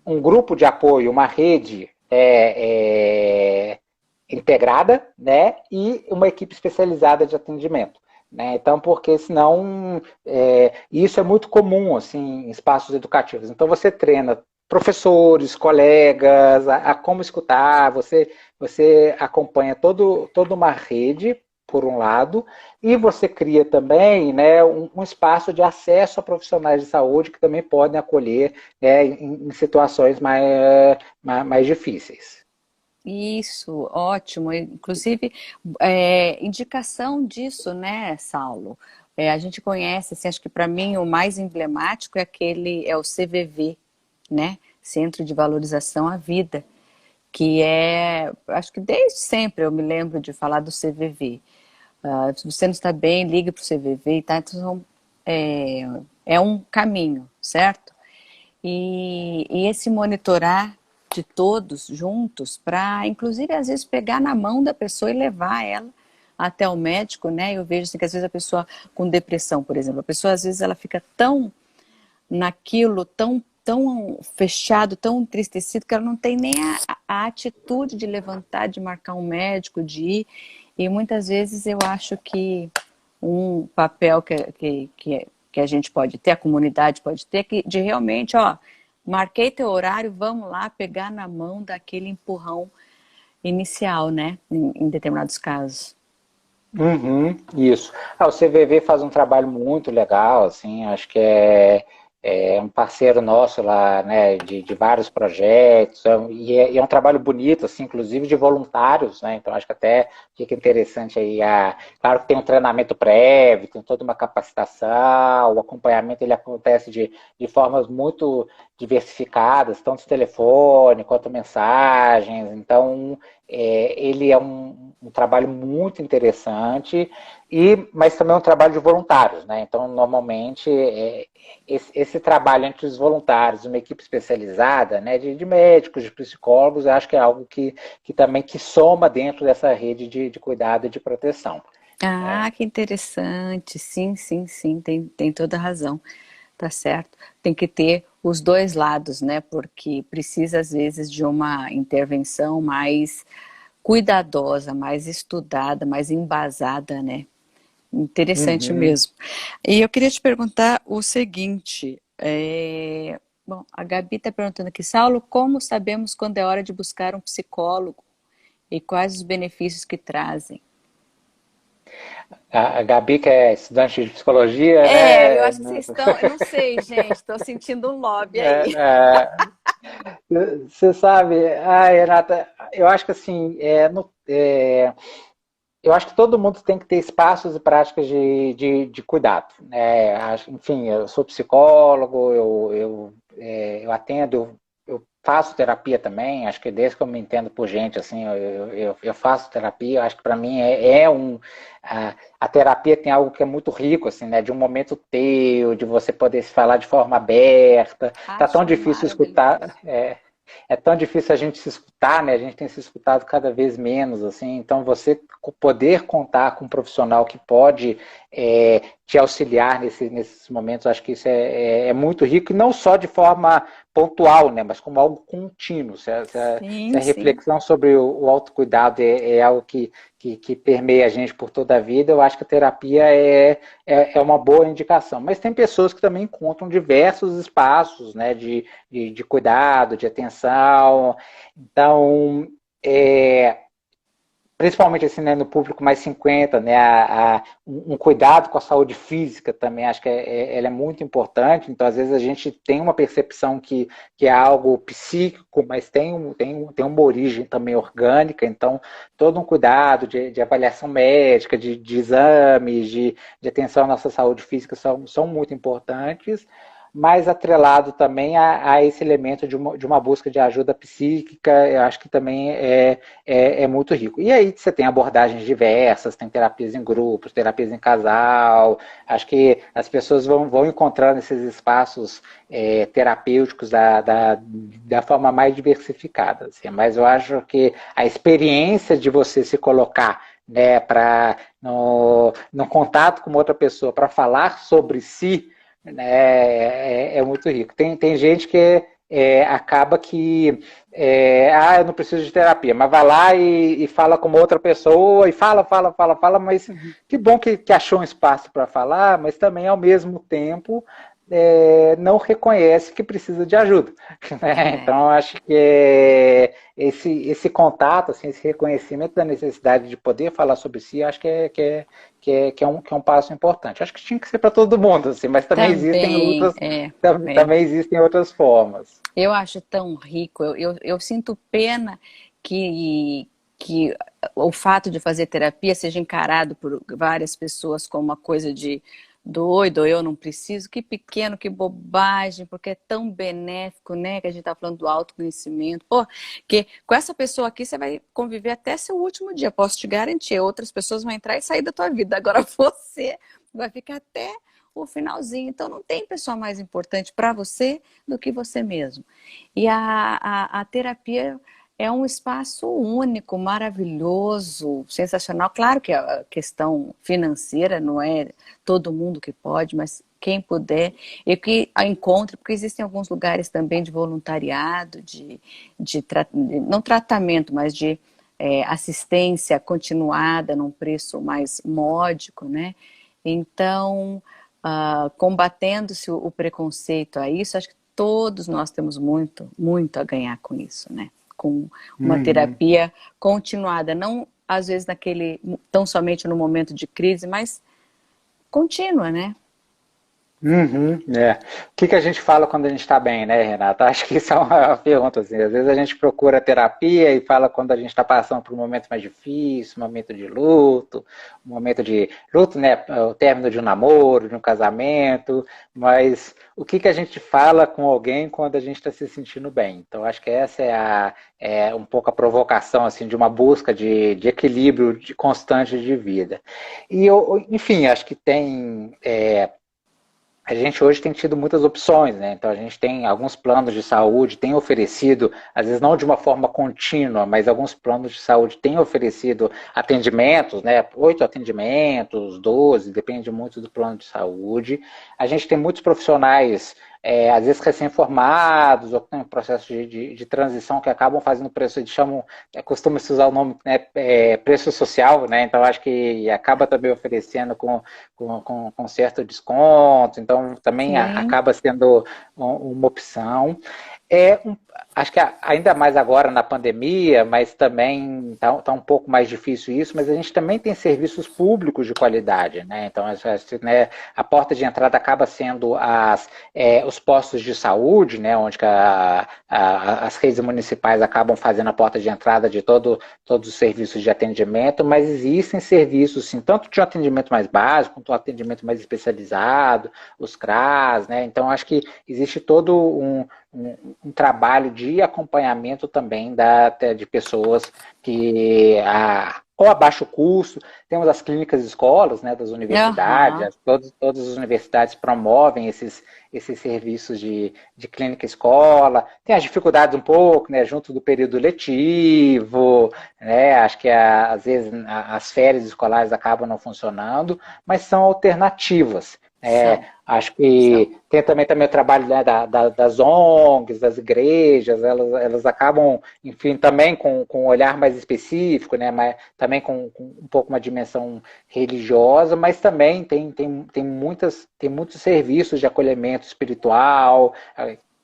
um grupo de apoio, uma rede integrada, né, e uma equipe especializada de atendimento. Né? Então, porque senão isso é muito comum assim, em espaços educativos. Então, você treina professores, colegas, a como escutar, você acompanha toda uma rede, por um lado, e você cria também, né, um espaço de acesso a profissionais de saúde que também podem acolher em situações mais difíceis. Isso, ótimo. Inclusive, indicação disso, né, Saulo? A gente conhece, assim, acho que para mim o mais emblemático é o CVV, né? Centro de Valorização à Vida, que acho que desde sempre eu me lembro de falar do CVV. Se você não está bem, ligue para o CVV, tá? Então, é um caminho, certo? E esse monitorar de todos juntos para, inclusive, às vezes pegar na mão da pessoa e levar ela até o médico, né? Eu vejo assim, que às vezes a pessoa com depressão, por exemplo, a pessoa às vezes ela fica tão naquilo, tão fechado, tão entristecido, que ela não tem nem a atitude de levantar, de marcar um médico, de ir. E muitas vezes eu acho que um papel que a gente pode ter, a comunidade pode ter, de realmente, marquei teu horário, vamos lá pegar na mão daquele empurrão inicial, né, em determinados casos. Uhum, isso. O CVV faz um trabalho muito legal, assim, acho que é um parceiro nosso lá, né, de vários projetos, e é um trabalho bonito, assim, inclusive de voluntários, né, então acho que até fica interessante aí, claro que tem um treinamento prévio, tem toda uma capacitação, o acompanhamento ele acontece de formas muito diversificadas, tanto telefone quanto mensagens, então ele é um trabalho muito interessante, mas também é um trabalho de voluntários, né? Então, normalmente, esse trabalho entre os voluntários, uma equipe especializada, né, de médicos, de psicólogos, eu acho que é algo que também que soma dentro dessa rede de cuidado e de proteção. Ah, que interessante. Sim, sim, sim, tem toda a razão. Tá certo? Tem que ter os dois lados, né? Porque precisa, às vezes, de uma intervenção mais cuidadosa, mais estudada, mais embasada, né? Interessante Uhum. mesmo. E eu queria te perguntar o seguinte: bom, a Gabi está perguntando aqui, Saulo, como sabemos quando é hora de buscar um psicólogo e quais os benefícios que trazem? A Gabi, que é estudante de psicologia, Eu né? acho que vocês estão, eu não sei, gente, estou sentindo um lobby aí. É, você sabe, Renata, eu acho que assim, Eu acho que todo mundo tem que ter espaços e práticas de cuidado, né? Enfim, eu sou psicólogo, eu atendo, eu faço terapia também, acho que desde que eu me entendo por gente, assim, eu faço terapia, eu acho que para mim a terapia tem algo que é muito rico, assim, né? De um momento teu, de você poder se falar de forma aberta, tá tão Acho difícil escutar, maravilhoso. é tão difícil a gente se escutar, né? A gente tem se escutado cada vez menos, assim. Então, você poder contar com um profissional que pode te auxiliar nesses momentos, acho que isso é muito rico, e não só de forma pontual, né? Mas como algo contínuo. Se a Sim, sim. reflexão sobre o autocuidado é algo que permeia a gente por toda a vida, eu acho que a terapia é uma boa indicação. Mas tem pessoas que também encontram diversos espaços, né, de cuidado, de atenção. Então, é, principalmente assim, né, no público mais 50, né, um cuidado com a saúde física também, acho que ela é muito importante. Então, às vezes, a gente tem uma percepção que é algo psíquico, mas tem uma origem também orgânica. Então, todo um cuidado de avaliação médica, de exames, de atenção à nossa saúde física são muito importantes, mais atrelado também a esse elemento de uma busca de ajuda psíquica, eu acho que também é muito rico. E aí você tem abordagens diversas, tem terapias em grupos, terapias em casal, acho que as pessoas vão encontrar nesses espaços terapêuticos da forma mais diversificada. Assim. Mas eu acho que a experiência de você se colocar, né, no contato com outra pessoa para falar sobre si, né, é muito rico. Tem gente que acaba que eu não preciso de terapia, mas vai lá e fala com uma outra pessoa e fala, mas Uhum. que bom que achou um espaço para falar, mas também ao mesmo tempo não reconhece que precisa de ajuda. Né? É, Então, acho que esse contato, assim, esse reconhecimento da necessidade de poder falar sobre si, acho que é um passo importante. Acho que tinha que ser para todo mundo, assim, mas também existem também, outras, é. também existem outras formas. Eu acho tão rico. Eu sinto pena que o fato de fazer terapia seja encarado por várias pessoas como uma coisa de doido, eu não preciso. Que pequeno, que bobagem, porque é tão benéfico, né? Que a gente está falando do autoconhecimento. Pô, que com essa pessoa aqui você vai conviver até seu último dia, posso te garantir. Outras pessoas vão entrar e sair da tua vida. Agora você vai ficar até o finalzinho. Então não tem pessoa mais importante para você do que você mesmo. E a terapia é um espaço único, maravilhoso, sensacional. Claro que a questão financeira não é todo mundo que pode, mas quem puder, e que a encontre, porque existem alguns lugares também de voluntariado, não tratamento, mas de assistência continuada num preço mais módico, né? Então, combatendo-se o preconceito a isso, acho que todos nós temos muito, muito a ganhar com isso, né? Com uma Uhum. terapia continuada, não às vezes tão somente no momento de crise, mas contínua, né? Uhum, é. O que a gente fala quando a gente está bem, né, Renata? Acho que isso é uma pergunta, assim. Às vezes a gente procura terapia e fala quando a gente está passando por um momento mais difícil, um momento de luto, um momento de luto, né? O término de um namoro, de um casamento, mas o que a gente fala com alguém quando a gente está se sentindo bem? Então, acho que essa é um pouco a provocação, assim, de uma busca de equilíbrio constante de vida. E, enfim, acho que a gente hoje tem tido muitas opções, né? Então a gente tem alguns planos de saúde, tem oferecido, às vezes não de uma forma contínua, mas alguns planos de saúde têm oferecido atendimentos, né? 8 atendimentos, 12, depende muito do plano de saúde. A gente tem muitos profissionais, às vezes recém-formados, ou que tem um processo de transição que acabam fazendo preço, eles chamam, costuma-se usar o nome, né, preço social, né? Então acho que acaba também oferecendo com certo desconto, então também Sim. acaba sendo uma opção. É um, acho que ainda mais agora na pandemia, mas também tá um pouco mais difícil isso, mas a gente também tem serviços públicos de qualidade, né? Então, né, a porta de entrada acaba sendo os postos de saúde, né? Onde que as redes municipais acabam fazendo a porta de entrada de todos os serviços de atendimento, mas existem serviços, sim, tanto de um atendimento mais básico, quanto um atendimento mais especializado, os CRAS, né? Então, acho que existe todo um trabalho de acompanhamento também de pessoas que ou a baixo custo, temos as clínicas escolas, né, das Aham. universidades, todas as universidades promovem esses serviços de clínica escola, tem as dificuldades um pouco, né, junto do período letivo, né, acho que às vezes as férias escolares acabam não funcionando, mas são alternativas. São, Acho são. que tem também o trabalho, né, das ONGs, das igrejas, elas acabam, enfim, também com um olhar mais específico, né, mas também com um pouco uma dimensão religiosa, mas também tem muitos serviços de acolhimento espiritual,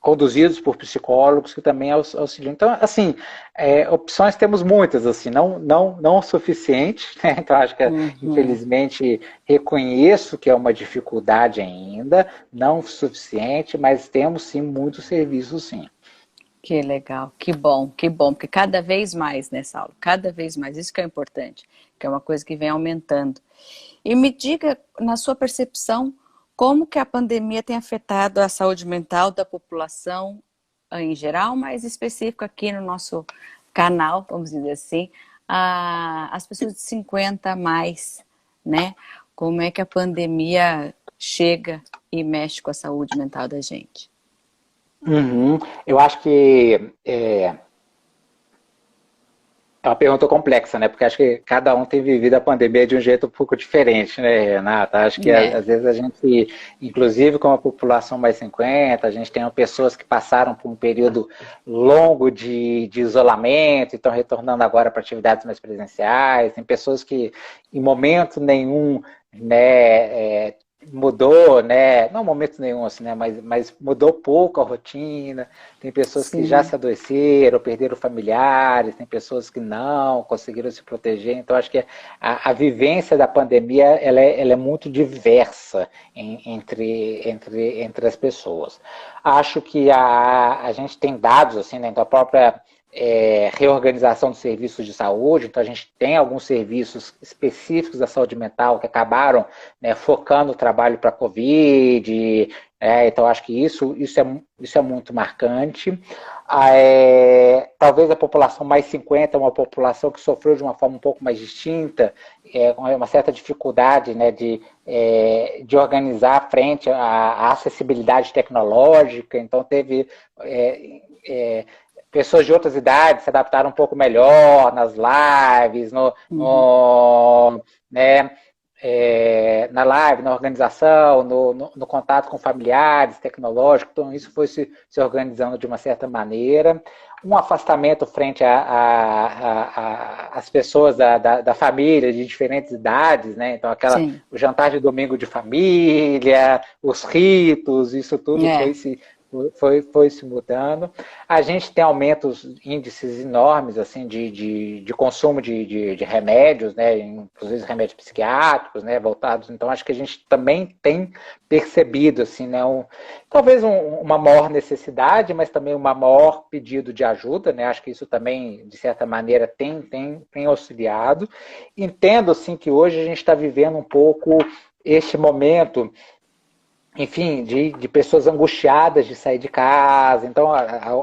conduzidos por psicólogos que também auxiliam. Então, assim, opções temos muitas, assim, não o suficiente, né? Então, acho que, Uhum. infelizmente, reconheço que é uma dificuldade ainda, não o suficiente, mas temos, sim, muitos serviços, sim. Que legal, que bom, porque cada vez mais, né, Saulo? Cada vez mais, isso que é importante, que é uma coisa que vem aumentando. E me diga, na sua percepção, como que a pandemia tem afetado a saúde mental da população em geral, mas específico aqui no nosso canal, vamos dizer assim, as pessoas de 50 a mais, né? Como é que a pandemia chega e mexe com a saúde mental da gente? Uhum. Eu acho que é uma pergunta complexa, né? Porque acho que cada um tem vivido a pandemia de um jeito um pouco diferente, né, Renata? Acho que É, às vezes a gente, inclusive com a população mais 50, a gente tem pessoas que passaram por um período longo de isolamento e estão retornando agora para atividades mais presenciais, tem pessoas que em momento nenhum, né, mudou, né? Não momento nenhum, assim, né? Mas mudou pouco a rotina. Tem pessoas que já sim. se adoeceram, perderam familiares, tem pessoas que não conseguiram se proteger. Então, acho que a vivência da pandemia ela é muito diversa entre as pessoas. Acho que a gente tem dados, assim, né, da própria reorganização dos serviços de saúde, então a gente tem alguns serviços específicos da saúde mental que acabaram, né, focando o trabalho para a Covid, então acho que isso é muito marcante. Talvez a população mais 50 é uma população que sofreu de uma forma um pouco mais distinta, com uma certa dificuldade, né, de organizar frente à acessibilidade tecnológica, então teve pessoas de outras idades se adaptaram um pouco melhor nas lives, Uhum. né, na live, na organização, no contato com familiares, tecnológico, então isso foi se organizando de uma certa maneira. Um afastamento frente às pessoas da família, de diferentes idades, né? Então, Sim. o jantar de domingo de família, os ritos, isso tudo É. foi se mudando. A gente tem aumentos, índices enormes assim de consumo de remédios, né, inclusive remédios psiquiátricos, né, voltados. Então acho que a gente também tem percebido assim, né, talvez uma maior necessidade, mas também um maior pedido de ajuda, né. Acho que isso também de certa maneira tem auxiliado. Entendo assim que hoje a gente está vivendo um pouco este momento, enfim, de pessoas angustiadas de sair de casa. Então,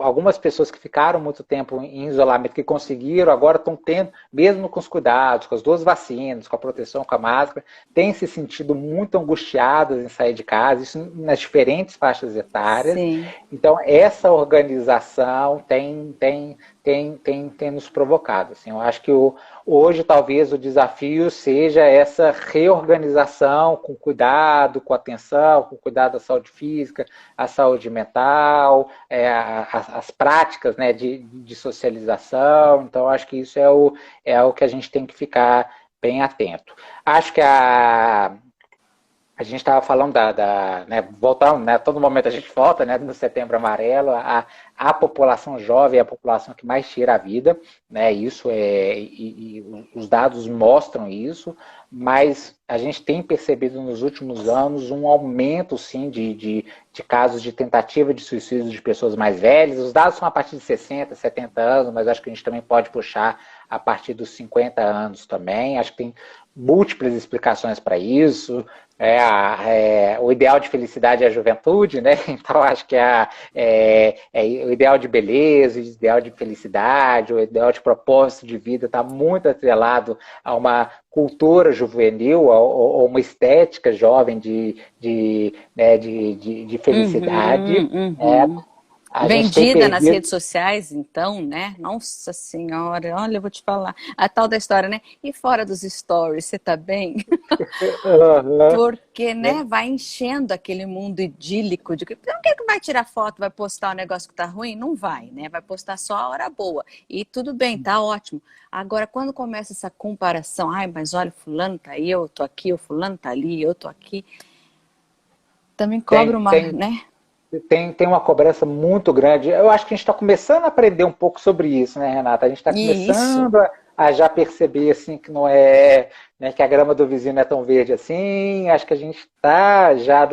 algumas pessoas que ficaram muito tempo em isolamento, que conseguiram, agora estão tendo, mesmo com os cuidados, com as duas vacinas, com a proteção, com a máscara, têm se sentido muito angustiadas em sair de casa, isso nas diferentes faixas etárias. Sim. Então, essa organização tem nos provocado. Assim, eu acho que hoje talvez o desafio seja essa reorganização com cuidado, com atenção, com cuidado da saúde física, a saúde mental, as práticas, né, de socialização. Então, acho que isso é o que a gente tem que ficar bem atento. Acho que a gente estava falando né, voltando, né, todo momento a gente volta, né, no Setembro Amarelo, a população jovem é a população que mais tira a vida, né, isso e os dados mostram isso, mas a gente tem percebido nos últimos anos um aumento, sim, de casos de tentativa de suicídio de pessoas mais velhas. Os dados são a partir de 60, 70 anos, mas acho que a gente também pode puxar a partir dos 50 anos também. Acho que tem múltiplas explicações para isso. O ideal de felicidade é a juventude, né? Então acho que o ideal de beleza, o ideal de felicidade, o ideal de propósito de vida está muito atrelado a uma cultura juvenil, a uma estética jovem de felicidade. Uhum, Né? uhum. A gente tem Vendida nas perdido. redes sociais, então, né? Nossa Senhora, olha, eu vou te falar. A tal da história, né? E fora dos stories, você tá bem? Porque, né, vai enchendo aquele mundo idílico de que não quer que vai tirar foto, vai postar um negócio que tá ruim? Não vai, né? Vai postar só a hora boa. E tudo bem, tá ótimo. Agora, quando começa essa comparação, ai, mas olha, fulano tá aí, eu tô aqui, o fulano tá ali, eu tô aqui, também cobra Tem, uma, tem, né? tem uma cobrança muito grande. Eu acho que a gente está começando a aprender um pouco sobre isso, né, Renata? A gente está E isso. começando a já perceber assim que não é, né, que a grama do vizinho não é tão verde assim. Acho que a gente está já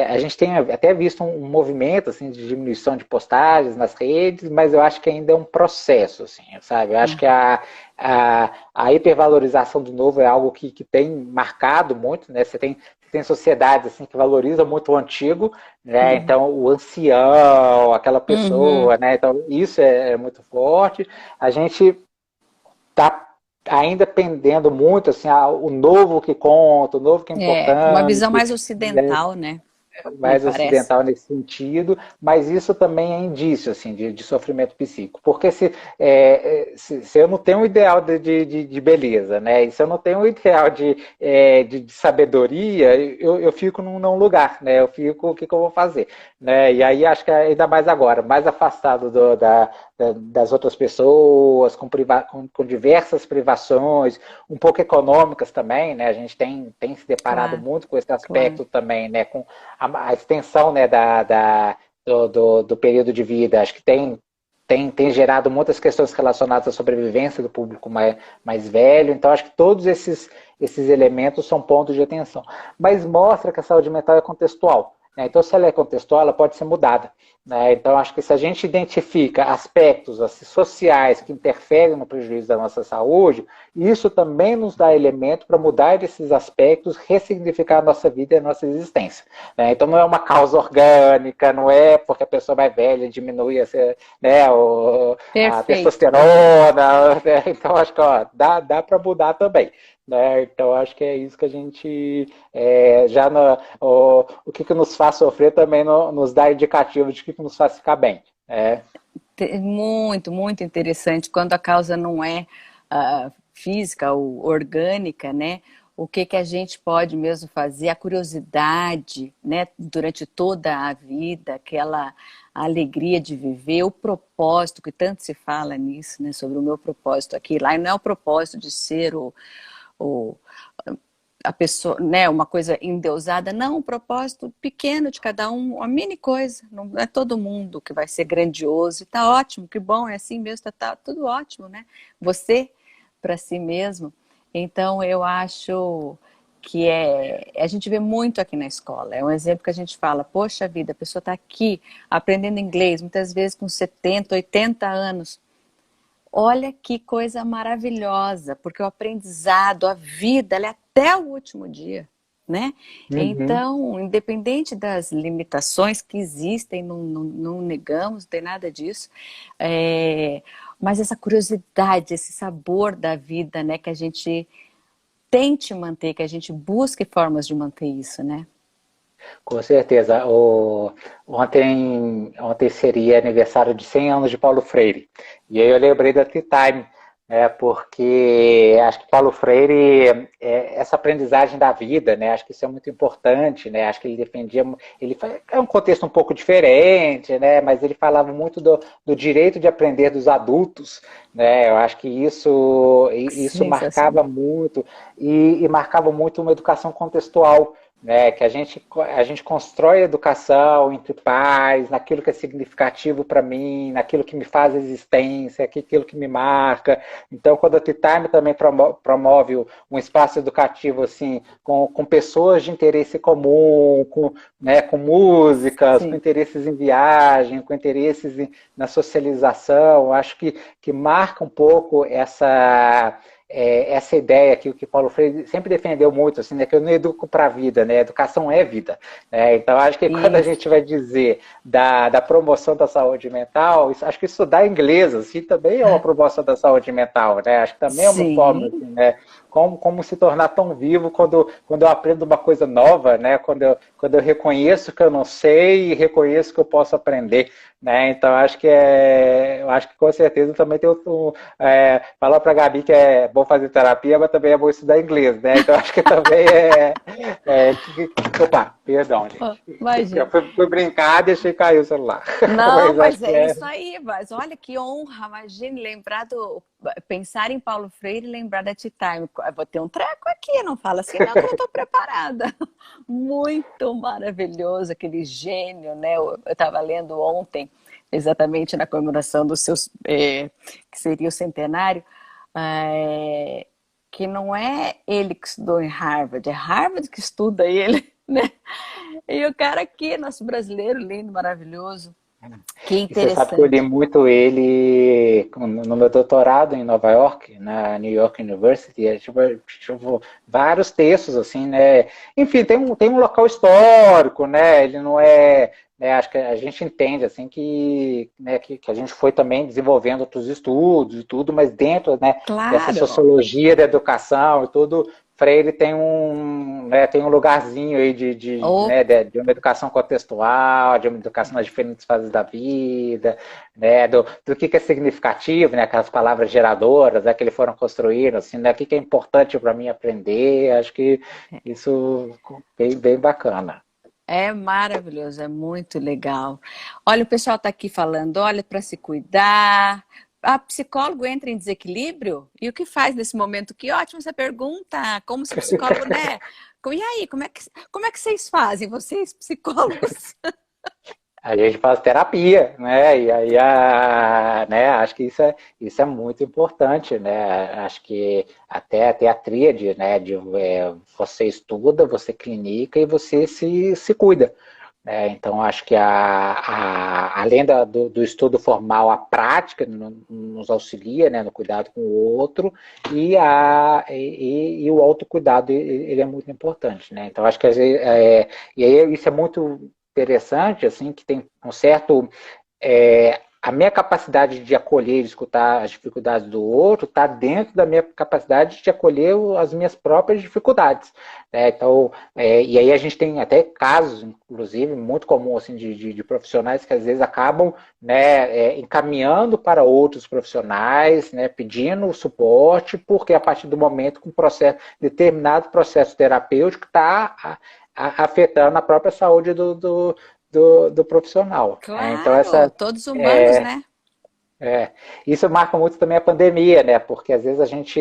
a gente tem até visto um movimento assim de diminuição de postagens nas redes, mas eu acho que ainda é um processo, assim, sabe? Eu acho que a hipervalorização do novo é algo que tem marcado muito, né? Você tem sociedades assim que valorizam muito o antigo, né? Uhum. Então o ancião, aquela Uhum. pessoa, né? Então isso é muito forte. A gente está ainda pendendo muito assim, o novo que conta, o novo que é É, uma visão importante, mais né? ocidental, né? Me Mais parece. ocidental nesse sentido, mas isso também é indício assim, de sofrimento psíquico. Porque se eu não tenho um ideal de beleza, né? E se eu não tenho um ideal de sabedoria, eu fico num lugar, né? Eu fico, o que eu vou fazer? Né? E aí acho que ainda mais agora, mais afastado das outras pessoas, com diversas privações, um pouco econômicas também, né? A gente tem se deparado Claro, muito com esse claro. aspecto também, né? Com a extensão, né, do período de vida. Acho que tem gerado muitas questões relacionadas à sobrevivência do público mais velho. Então, acho que todos esses elementos são pontos de atenção. Mas mostra que a saúde mental é contextual. Né? Então, se ela é contextual, ela pode ser mudada. Né? Então, acho que se a gente identifica aspectos assim, sociais que interferem no prejuízo da nossa saúde, isso também nos dá elemento para mudar esses aspectos, ressignificar a nossa vida e a nossa existência. Né? Então não é uma causa orgânica, não é porque a pessoa mais velha diminui né, a Perfeito. testosterona. Né? Então acho que dá para mudar também. Né? Então acho que é isso que a gente já o que nos faz sofrer também nos dá indicativo de que nos faz ficar bem. Muito, muito interessante. Quando a causa não é física ou orgânica, né? O que que a gente pode mesmo fazer? A curiosidade, né? Durante toda a vida, aquela alegria de viver, o propósito, que tanto se fala nisso, né? Sobre o meu propósito aqui. Lá não é o propósito de ser o a pessoa, né, uma coisa endeusada, não, um propósito pequeno de cada um, uma mini coisa, não é todo mundo que vai ser grandioso, e tá ótimo, que bom, é assim mesmo, tá tudo ótimo, né? Você para si mesmo. Então eu acho que a gente vê muito aqui na escola, é um exemplo que a gente fala, poxa vida, a pessoa está aqui aprendendo inglês, muitas vezes com 70, 80 anos, olha que coisa maravilhosa, porque o aprendizado, a vida, ela é até o último dia, né? Uhum. Então, independente das limitações que existem, não negamos, não tem nada disso, mas essa curiosidade, esse sabor da vida, né, que a gente tente manter, que a gente busque formas de manter isso, né? Com certeza. Ontem seria aniversário de 100 anos de Paulo Freire. E aí eu lembrei da Tea Time, né, porque acho que Paulo Freire, essa aprendizagem da vida, né, acho que isso é muito importante, né, acho que ele defendia, é um contexto um pouco diferente, né, mas ele falava muito do direito de aprender dos adultos, né, eu acho que isso marcava Sensacional. muito, e marcava muito uma educação contextual, né? Que a gente constrói a educação entre pais, naquilo que é significativo para mim, naquilo que me faz existência, aquilo que me marca. Então, quando a Tea Time também promove um espaço educativo assim, com pessoas de interesse comum, né, com músicas, com Sim. interesses em viagem, com interesses na socialização, acho que marca um pouco essa ideia que o Paulo Freire sempre defendeu muito, assim, né, que eu não educo para a vida, né, educação é vida. Né? Então, acho que quando a Isso. gente vai dizer da promoção da saúde mental, acho que estudar inglês assim, também é uma promoção da saúde mental. Né? Acho que também é uma forma, Sim. assim, né, como se tornar tão vivo quando eu aprendo uma coisa nova, né? Quando eu reconheço que eu não sei e reconheço que eu posso aprender. Né? Então, eu acho que com certeza também tem falar para a Gabi que é bom fazer terapia, mas também é bom estudar inglês, né? Então acho que também opa, perdão, Oh, gente. Eu imagina. fui brincar, deixei cair o celular. Não, Mas acho mas que é isso aí. Mas olha que honra, imagine pensar em Paulo Freire e lembrar da Tea Time. Eu vou ter um treco aqui, não fala assim, não, que eu não estou preparada. Muito maravilhoso, aquele gênio, né? Eu estava lendo ontem, exatamente na comemoração dos seus, que seria o centenário, é, que não é ele que estudou em Harvard, é Harvard que estuda ele, né? E o cara aqui, nosso brasileiro, lindo, maravilhoso. Que E você sabe que eu li interessante. muito ele no meu doutorado em Nova York, na New York University, tipo, vários textos, assim, né? Enfim, tem um local histórico, né? Ele não é. Né, acho que a gente entende, assim, né, que a gente foi também desenvolvendo outros estudos e tudo, mas dentro, né, dessa Claro. sociologia da educação e tudo, Freire tem um lugarzinho aí Oh, né, de uma educação contextual, de uma educação nas diferentes fases da vida, né, do que é significativo, né, aquelas palavras geradoras, né, que eles foram construindo, assim, né, o que é importante para mim aprender, acho que isso é bem bacana. é maravilhoso, é muito legal. Olha, o pessoal está aqui falando, olha, para se cuidar. A psicólogo entra em desequilíbrio? E o que faz nesse momento? Que ótimo essa pergunta. Como se psicólogo, né? E aí, como é que vocês fazem, vocês psicólogos? A gente faz terapia, né? E aí, né? Acho que isso é muito importante, né? Acho que até a tríade, né? Você estuda, você clinica e você se cuida. Né? Então, acho que além do estudo formal, a prática nos auxilia, né? No cuidado com o outro e o autocuidado, ele é muito importante, né? Então, acho que e aí isso é muito interessante, assim, que tem um certo. A minha capacidade de acolher e de escutar as dificuldades do outro está dentro da minha capacidade de acolher as minhas próprias dificuldades. Né? Então, e aí a gente tem até casos, inclusive, muito comum assim, de profissionais que às vezes acabam, né, encaminhando para outros profissionais, né, pedindo suporte, porque a partir do momento que um determinado processo terapêutico está afetando a própria saúde do profissional. Né? Então, Claro, todos humanos, né? isso marca muito também a pandemia, né? Porque às vezes a gente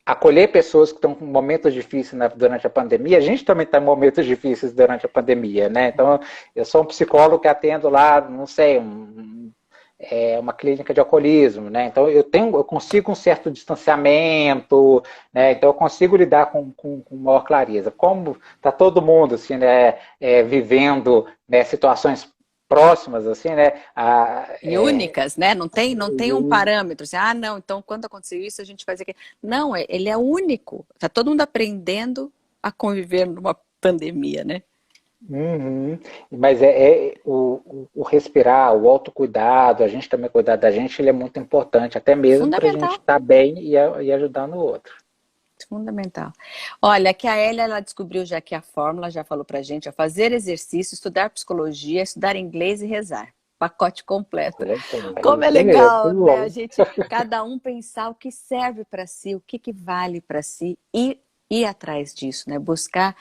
acolher pessoas que estão com momentos difíceis durante a pandemia, a gente também está em momentos difíceis durante a pandemia, né? Então, eu sou um psicólogo que atendo lá, não sei, uma clínica de alcoolismo, né? Então eu consigo um certo distanciamento, né? Então eu consigo lidar com maior clareza. Como está todo mundo assim, né, vivendo, né, situações próximas assim, né? E únicas, né? Não tem um parâmetro. Assim, ah, não, então quando aconteceu isso, a gente faz aquilo. Não, ele é único. Está todo mundo aprendendo a conviver numa pandemia, né? Uhum. Mas o respirar, o autocuidado, a gente também cuidar da gente, ele é muito importante, até mesmo para a gente Fundamental. estar bem e ajudar no outro. Fundamental. Olha, que a Elia, ela descobriu já que a fórmula, já falou pra gente, é fazer exercício, estudar psicologia, estudar inglês e rezar. Pacote completo. É Como é isso mesmo, legal, tudo né? A bom. gente, cada um pensar o que serve para si, o que vale para si e ir atrás disso, né? Buscar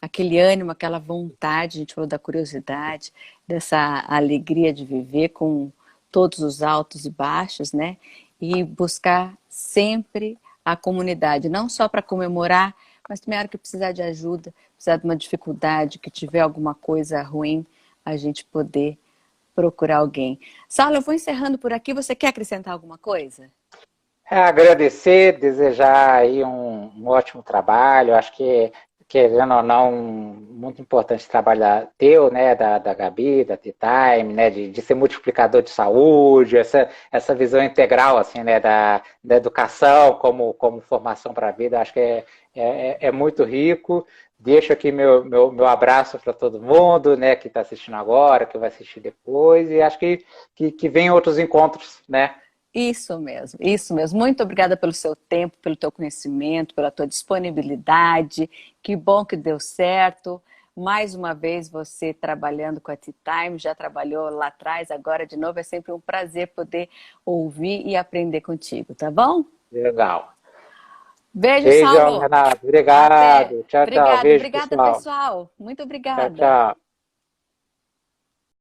aquele ânimo, aquela vontade, a gente falou da curiosidade, dessa alegria de viver com todos os altos e baixos, né? E buscar sempre a comunidade, não só para comemorar, mas também a hora que precisar de ajuda, precisar de uma dificuldade, que tiver alguma coisa ruim, a gente poder procurar alguém. Saulo, eu vou encerrando por aqui. Você quer acrescentar alguma coisa? Agradecer, desejar aí um ótimo trabalho. Acho que, querendo ou não, muito importante trabalhar teu, né, da Gabi, da T-Time, né, de ser multiplicador de saúde, essa visão integral, assim, né, da educação como formação para a vida. Acho que é muito rico. Deixo aqui meu abraço para todo mundo, né, que está assistindo agora, que vai assistir depois, e acho que vem outros encontros, né? Isso mesmo, isso mesmo. Muito obrigada pelo seu tempo, pelo teu conhecimento, pela tua disponibilidade. Que bom que deu certo. Mais uma vez você trabalhando com a Tea Time, já trabalhou lá atrás, agora de novo é sempre um prazer poder ouvir e aprender contigo, tá bom? Legal. Beijo, Beijão, Saulo. Renato. Até. Obrigado. Tchau, tchau. Obrigada, Beijo, obrigada, pessoal. pessoal. Muito Tchau, obrigada. tchau.